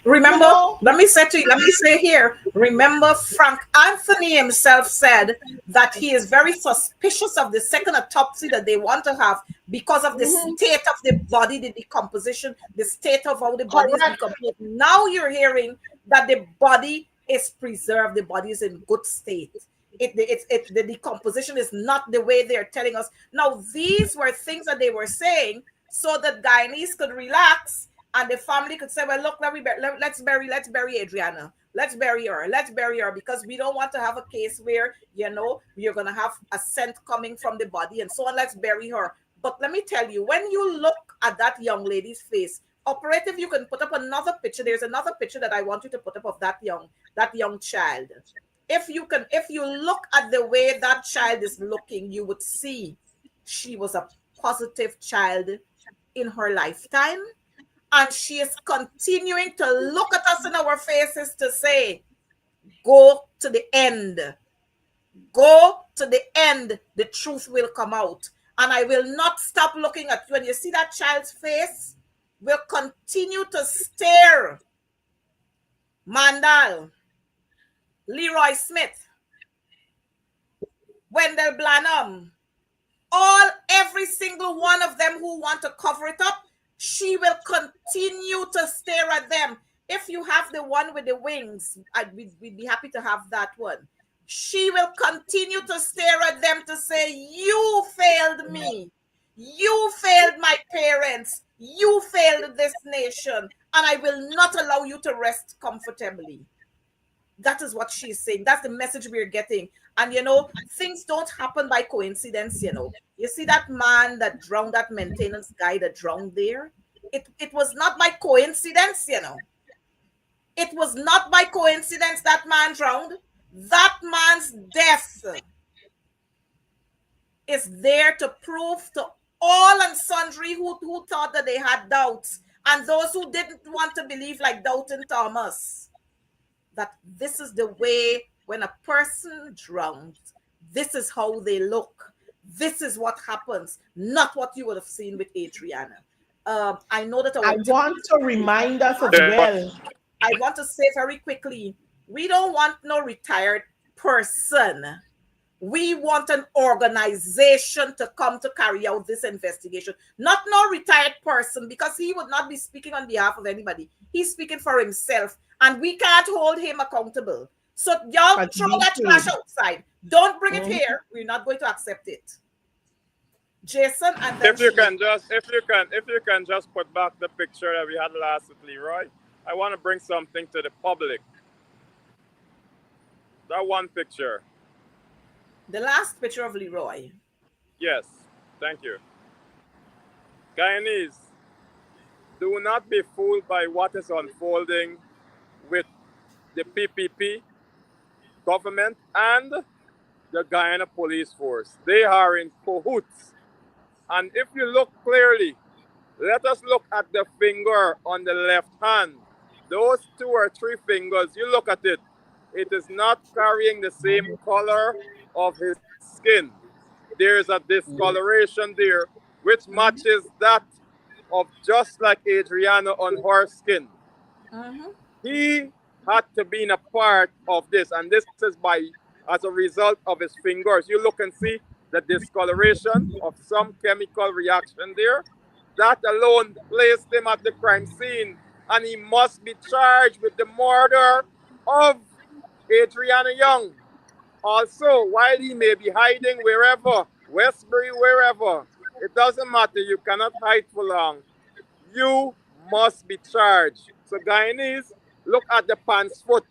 Remember,
know,
let me say here, remember Frank Anthony himself said that he is very suspicious of the second autopsy that they want to have because of the
mhm,
state of the body, the decomposition, the state of how the body is
correct.
decomposed. Now you're hearing that the body is preserved, the body is in good state. The decomposition is not the way they're telling us. Now, these were things that they were saying so that Guyanese could relax and the family could say, well, look, let's bury Adriana. Let's bury her because we don't want to have a case where, you're going to have a scent coming from the body and so on. Let's bury her. But let me tell you, when you look at that young lady's face, operative, you can put up another picture. There's another picture that I want you to put up of that young child. If you look at the way that child is looking, you would see she was a positive child in her lifetime, and she is continuing to look at us in our faces to say, go to the end. Go to the end. The truth will come out. And I will not stop looking at you. When you see that child's face, we'll continue to stare. Mandal, Leroy Smith, Wendell Blanham, every single one of them who want to cover it up, she will continue to stare at them. If you have the one with the wings, we'd be happy to have that one. She will continue to stare at them to say, you failed me. You failed my parents. You failed this nation. And I will not allow you to rest comfortably. That is what she's saying. That's the message we're getting. And things don't happen by coincidence. You see that man that drowned, that maintenance guy that drowned there? It was not by coincidence. It was not by coincidence that man drowned. That man's death is there to prove to all and sundry who thought that they had doubts, and those who didn't want to believe, like Doubting Thomas, that this is the way when a person drowns, this is how they look. This is what happens, not what you would have seen with Adriana. I know that
I
our
want to remind us as
Yes.
well.
I want to say very quickly, we don't want no retired person. We want an organization to come to carry out this investigation, not no retired person, because he would not be speaking on behalf of anybody. He's speaking for himself, and we can't hold him accountable. So y'all
But
throw
we
that trash
paid.
outside. Don't bring it
Mhm.
here. We're not going to accept it. Jason, and then
If you
Sheila.
can just if you can just put back the picture that we had last with Leroy, I want to bring something to the public. That one picture.
The last picture of Leroy.
Yes. Thank you. Guyanese, do not be fooled by what is unfolding with the PPP government and the Guyana police force. They are in cahoots. And if you look clearly, let us look at the finger on the left hand. Those two or three fingers, you look at it, it is not carrying the same color of his skin. There's a discoloration there, which
Mm-hmm.
matches that of just like Adriana on her skin.
Mm-hmm.
He had to be in a part of this, and this is by as a result of his fingers. You look and see the discoloration of some chemical reaction there. That alone placed him at the crime scene, and he must be charged with the murder of Adriana Young. Also, while he may be hiding wherever, Westbury, wherever, it doesn't matter. You cannot hide for long. You must be charged. So, Guyanese, look at the pants foot.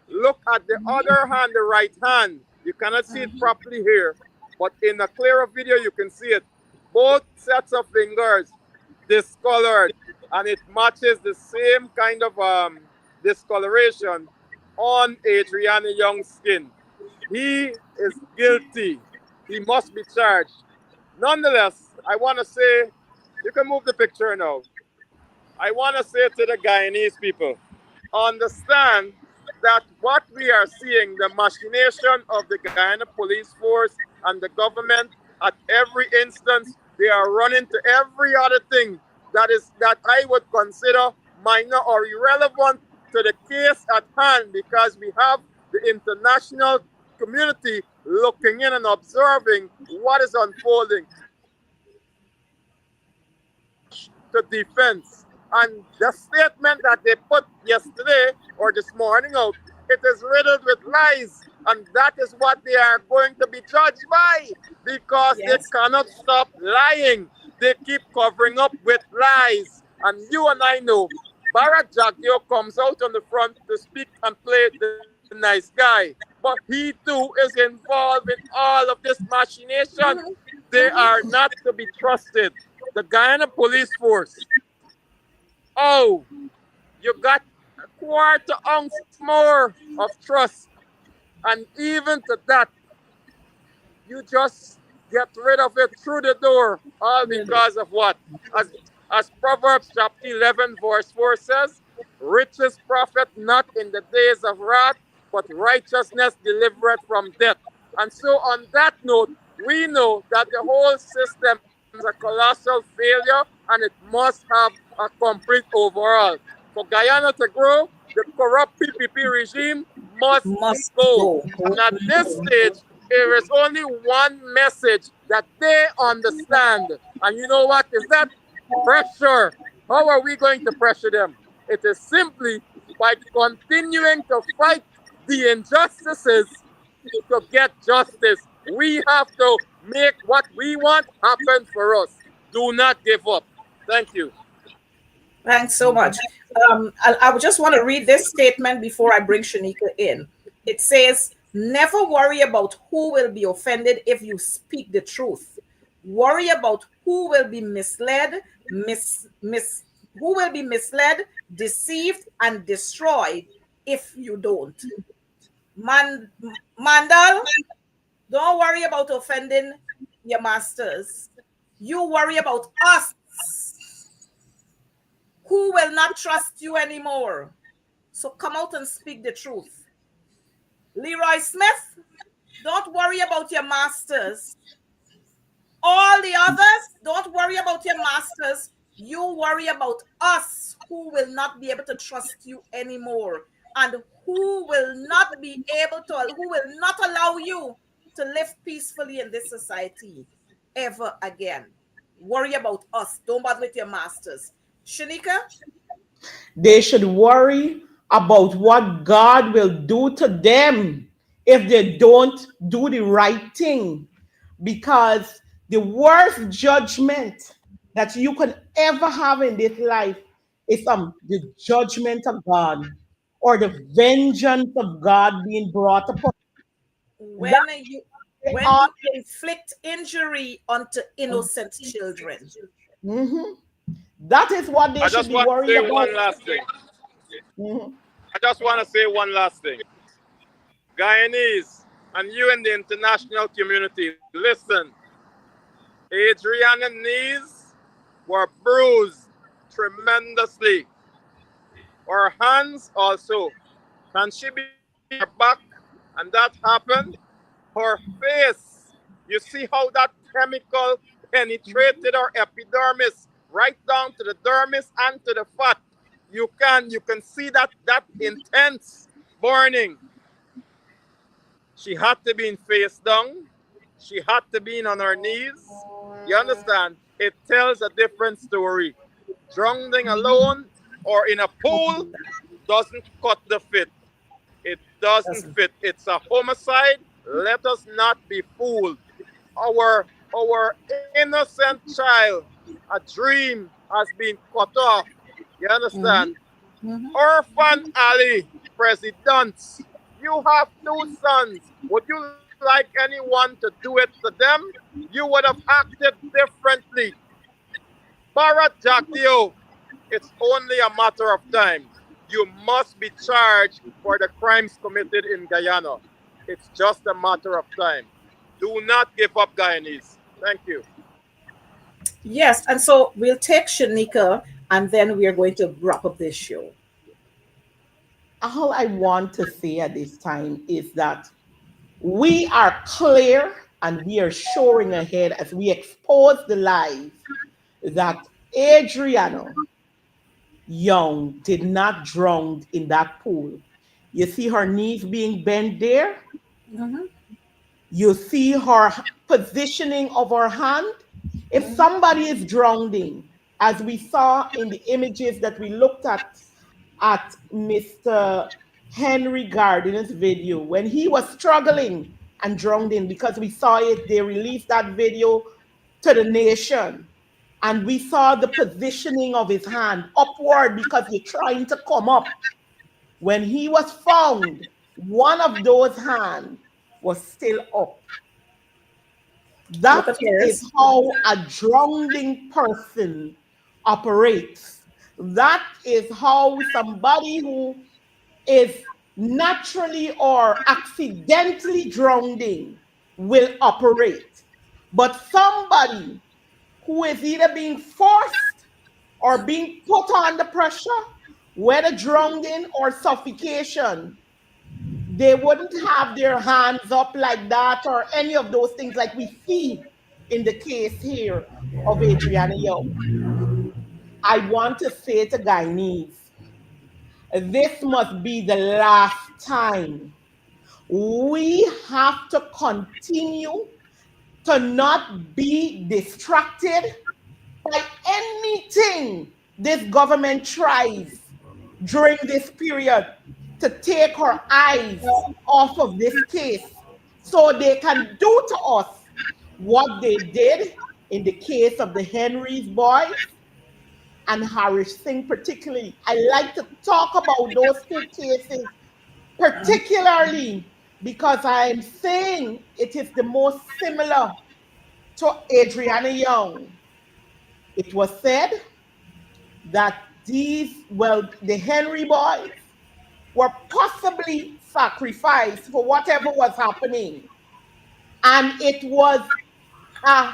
Look at the other hand, the right hand. You cannot see it
Mm-hmm.
properly here, but in a clearer video, you can see it. Both sets of fingers discolored, and it matches the same kind of discoloration on Adriana Young's skin. He is guilty. He must be charged. Nonetheless, I want to say, you can move the picture now. I want to say to the Guyanese people, understand that what we are seeing, the machination of the Guyana police force and the government at every instance, they are running to every other thing that I would consider minor or irrelevant to the case at hand, because we have the international community looking in and observing what is unfolding. They rush to defense. And the statement that they put yesterday or this morning out, it is riddled with lies. And that is what they are going to be judged by, because they
Yes.
cannot stop lying. They keep covering up with lies. And you and I know Barack Jagdeo comes out on the front to speak and play the nice guy. But he too is involved in all of this machination. They are not to be trusted. The Guyana police force, oh, you got a quarter ounce more of trust. And even to that, you just get rid of it through the door, all
Really.
because of what? As as Proverbs chapter 11 verse 4 says, riches profit not in the days of wrath, but righteousness delivereth from death. And so on that note, we know that the whole system is a colossal failure and it must have a complete overhaul. For Guyana to grow, the corrupt PPP regime must
Must
go.
go.
And at this stage, there is only one message that they understand. And you know what is that? Pressure. How are we going to pressure them? It is simply by continuing to fight the injustices to get justice. We have to make what we want happen for us. Do not give up. Thank you.
Thanks so much. I would just want to read this statement before I bring Shanika in. It says, never worry about who will be offended if you speak the truth. Worry about who will be misled, who will be misled, deceived, and destroyed if you don't. Man, Mandal, don't worry about offending your masters. You worry about us who will not trust you anymore. So come out and speak the truth. Leroy Smith, don't worry about your masters. All the others, don't worry about your masters. You worry about us who will not be able to trust you anymore and who will not be able to, who will not allow you to live peacefully in this society ever again. Worry about us. Don't bother with your masters. Shanika?
They should worry about what God will do to them if they don't do the right thing. Because the worst judgment that you can ever have in this life is the judgment of God or the vengeance of God being brought upon.
when
That's
you
they
when
are.
you inflict injury onto innocent children.
Mhm. That is what they
I
should
just
be
want to
worried
say
about.
one last thing.
Mhm.
I just want to say one last thing. Guyanese and you in the international community, listen. Adriana's knees were bruised tremendously. Her hands also. Can she be on her back? And that happened. Her face. You see how that chemical penetrated her epidermis, right down to the dermis and to the fat. You can see that intense burning. She had to be in face down. She had to be on her knees. You understand? It tells a different story. Drowning alone or in a pool doesn't cut the fit. It doesn't
Doesn't.
fit. It's a homicide. Let us not be fooled. Our innocent child, a dream has been cut off. You
Mhm,
understand?
mhm.
Orphan Ali, president, you have two sons. Would you like anyone to do it to them? You would have acted differently. Bharat Jagdeo, it's only a matter of time. You must be charged for the crimes committed in Guyana. It's just a matter of time. Do not give up, Guyanese. Thank you.
Yes, and so we'll take Shanika. and then we are going to wrap up this show.
All I want to say at this time is that we are clear and we are showing ahead as we expose the lies that Adriana Young did not drown in that pool. You see her knees being bent there.
Mm-hmm.
You see her positioning of her hand. If somebody is drowning, as we saw in the images that we looked at Mr. Henry Gardner's video, when he was struggling and drowning, because we saw it, they released that video to the nation. And we saw the positioning of his hand upward because he's trying to come up. When he was found, one of those hands was still up.
Look
That
at
is
hers.
how a drowning person operates. That is how somebody who is naturally or accidentally drowning will operate. But somebody who is either being forced or being put under pressure, whether drowning or suffocation, they wouldn't have their hands up like that or any of those things like we see in the case here of Adriana Young. I want to say to Guyanese, this must be the last time. We have to continue to not be distracted by anything this government tries during this period to take our eyes off of this case so they can do to us what they did in the case of the Henry's boys and Harish Singh particularly. I like to talk about those two cases particularly because I am saying it is the most similar to Adriana Young. It was said that the Henry boys were possibly sacrificed for whatever was happening. And it was a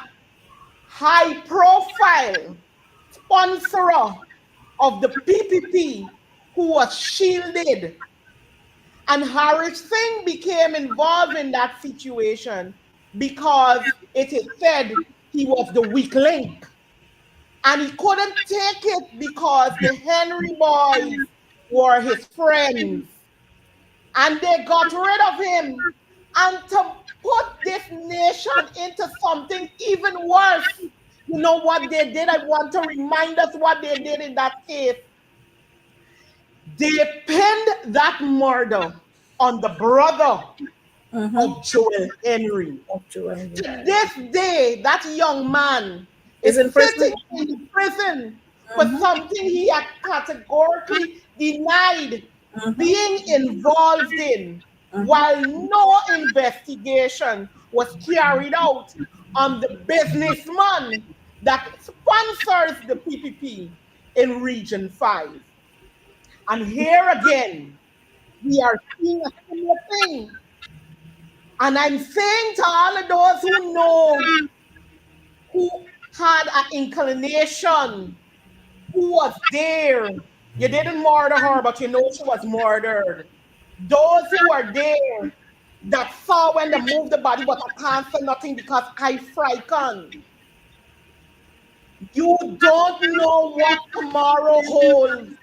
high profile sponsor of the PPP who was shielded. And Harish Singh became involved in that situation because it is said he was the weak link. And he couldn't take it because the Henry boys were his friends. And they got rid of him. And to put this nation into something even worse, you know what they did? I want to remind us what they did in that case. They pinned that murder on the brother
Mm-hmm.
of Joel Henry.
Of Joanne.
To this day, that young man
Is
is
in
sitting
prison.
in prison for
Mm-hmm.
something he had categorically denied
Mm-hmm.
being involved in,
Mm-hmm.
while no investigation was carried out on the businessman that sponsors the PPP in Region 5. And here again, we are seeing a similar thing. And I'm saying to all of those who know, who had an inclination, who was there. You didn't murder her, but you know she was murdered. Those who were there that saw when they moved the body, but I can't say nothing because I frightened. You don't know what tomorrow holds,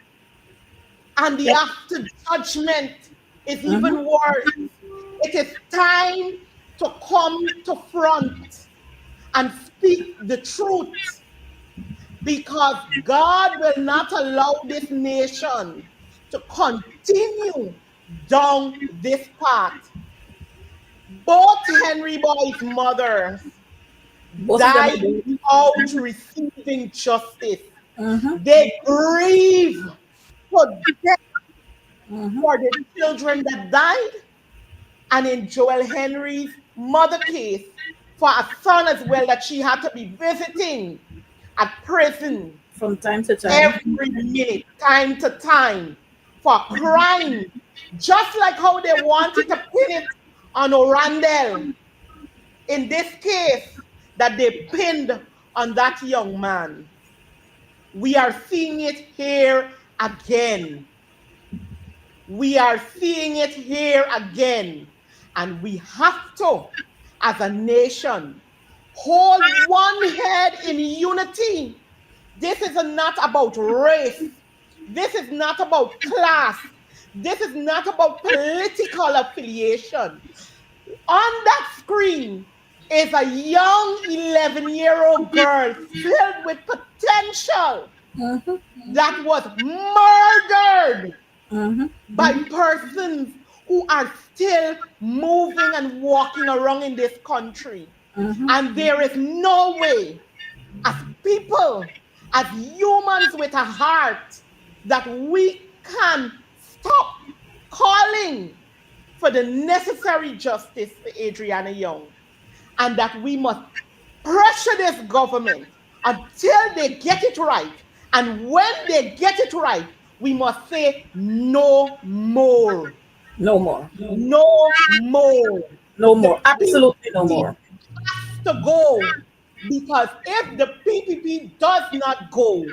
and the
Yep.
after judgment is
Mm-hmm.
even worse. It is time to come to front and speak the truth because God will not allow this nation to continue down this path. Both Henry Boy's mothers
Both of them are
died
dead.
without receiving justice.
Mm-hmm.
They grieve for death
Mm-hmm.
for the children that died, and in Joel Henry's mother case, for a son as well that she had to be visiting at prison
From time to time.
every minute, time to time, for crime, just like how they wanted to pin it on Orandel in this case that they pinned on that young man. We are seeing it here again. We are seeing it here again. And we have to, as a nation, hold one head in unity. This is not about race. This is not about class. This is not about political affiliation. On that screen is a young 11-year-old girl filled with potential
Mm-hmm.
that was murdered
Mm-hmm.
by persons who are still moving and walking around in this country.
Mm-hmm.
And there is no way, as people, as humans with a heart, that we can stop calling for the necessary justice for Adriana Young, and that we must pressure this government until they get it right. And when they get it right, we must say no more.
No more.
No more.
No
The
more. Absolutely no
PPP
more.
has to go, because if the PPP does not go,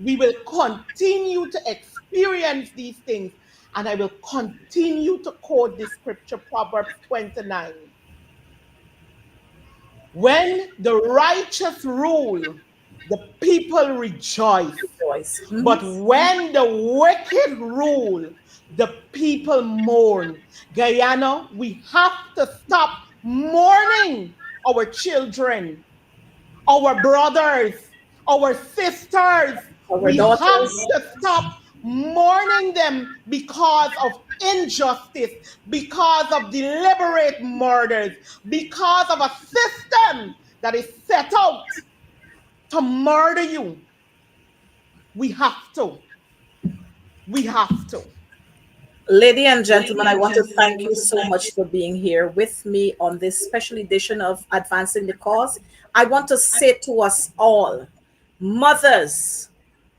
we will continue to experience these things. And I will continue to quote the scripture, Proverbs 29. When the righteous rule, the people rejoice.
Rejoice. Mm-hmm.
But when the wicked rule, the people mourn. Guyana, we have to stop mourning our children, our brothers, our sisters.
Our
We have
daughters.
to stop mourning them because of injustice, because of deliberate murders, because of a system that is set out to murder you. We have to. We have to.
Ladies and gentlemen, I want to thank you so much for being here with me on this special edition of Advancing the Cause. I want to say to us all, mothers,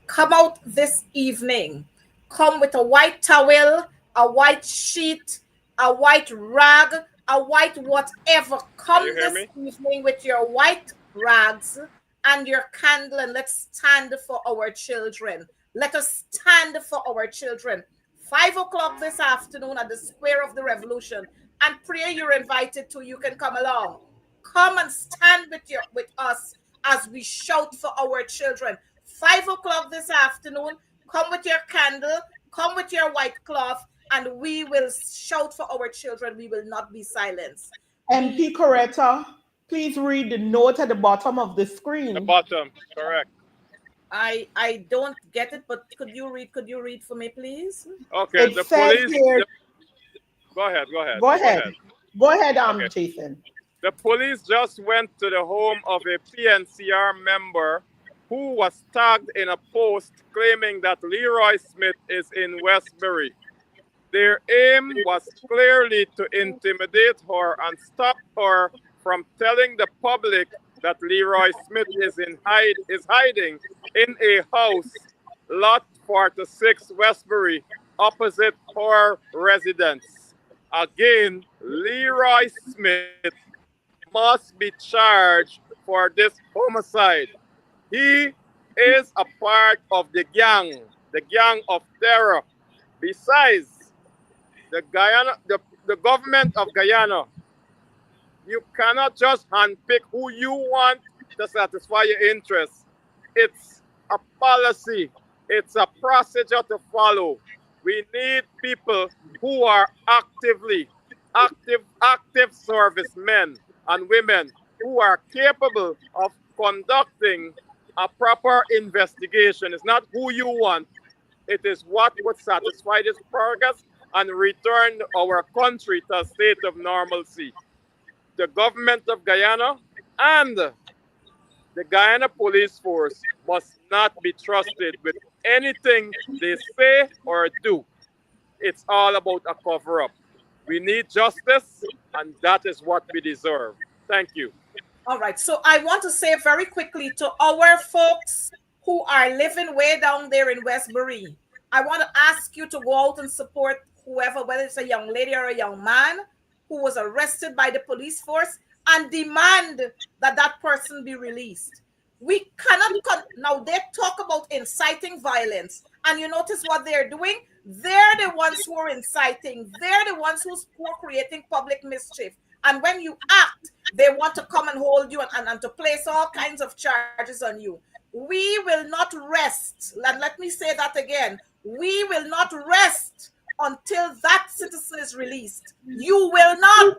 come out this evening. Come with a white towel, a white sheet, a white rag, a white whatever.
Can you
Come
hear
this
me?
evening with your white rags and your candle, and let's stand for our children. Let us stand for our children. 5 o'clock this afternoon at the Square of the Revolution. And prayer you're invited to, you can come along. Come and stand with us as we shout for our children. 5 o'clock this afternoon. Come with your candle, come with your white cloth, and we will shout for our children. We will not be silenced.
MP Coretta, please read the note at the bottom of the
The
screen.
bottom, correct.
I don't get it, but could you read for me, please?
Okay,
It says here,
go ahead, go ahead,
go
go
ahead.
ahead.
Go ahead,
Okay.
Jason.
The police just went to the home of a PNCR member who was tagged in a post claiming that Leroy Smith is in Westbury. Their aim was clearly to intimidate her and stop her from telling the public that Leroy Smith is hiding in a house, lot 46 Westbury, opposite her residence. Again, Leroy Smith must be charged for this homicide. He is a part of the gang of terror. Besides, the government of Guyana, you cannot just handpick who you want to satisfy your interests. It's a policy. It's a procedure to follow. We need people who are active servicemen and women who are capable of conducting a proper investigation. It's not who you want, it is what would satisfy this progress and return our country to a state of normalcy. The government of Guyana and the Guyana police force must not be trusted with anything they say or do. It's all about a cover up. We need justice, and that is what we deserve. Thank you.
All right. So I want to say very quickly to our folks who are living way down there in Westbury, I want to ask you to go out and support whoever, whether it's a young lady or a young man who was arrested by the police force, and demand that that person be released. We cannot now they talk about inciting violence, and you notice what they're doing. They're the ones who are inciting. They're the ones who are creating public mischief. And when you act, they want to come and hold you, and to place all kinds of charges on you. We will not rest. And let me say that again. We will not rest until that citizen is released. You will not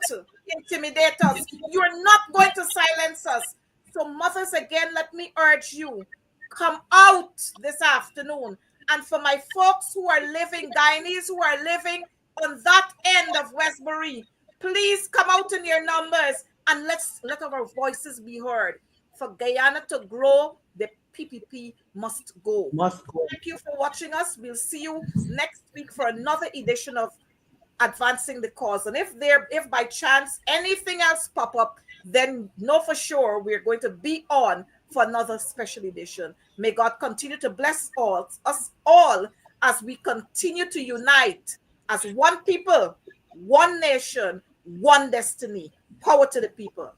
intimidate us. You're not going to silence us. So, mothers, again, let me urge you, come out this afternoon. And for my folks who are living, Guyanese who are living on that end of Westbury, please come out in your numbers and let our voices be heard. For Guyana to grow, the PPP must go.
Must go.
Thank you for watching us. We'll see you next week for another edition of Advancing the Cause. And if by chance anything else pop up, then know for sure we're going to be on for another special edition. May God continue to bless us all as we continue to unite as one people, one nation, one destiny. Power to the people.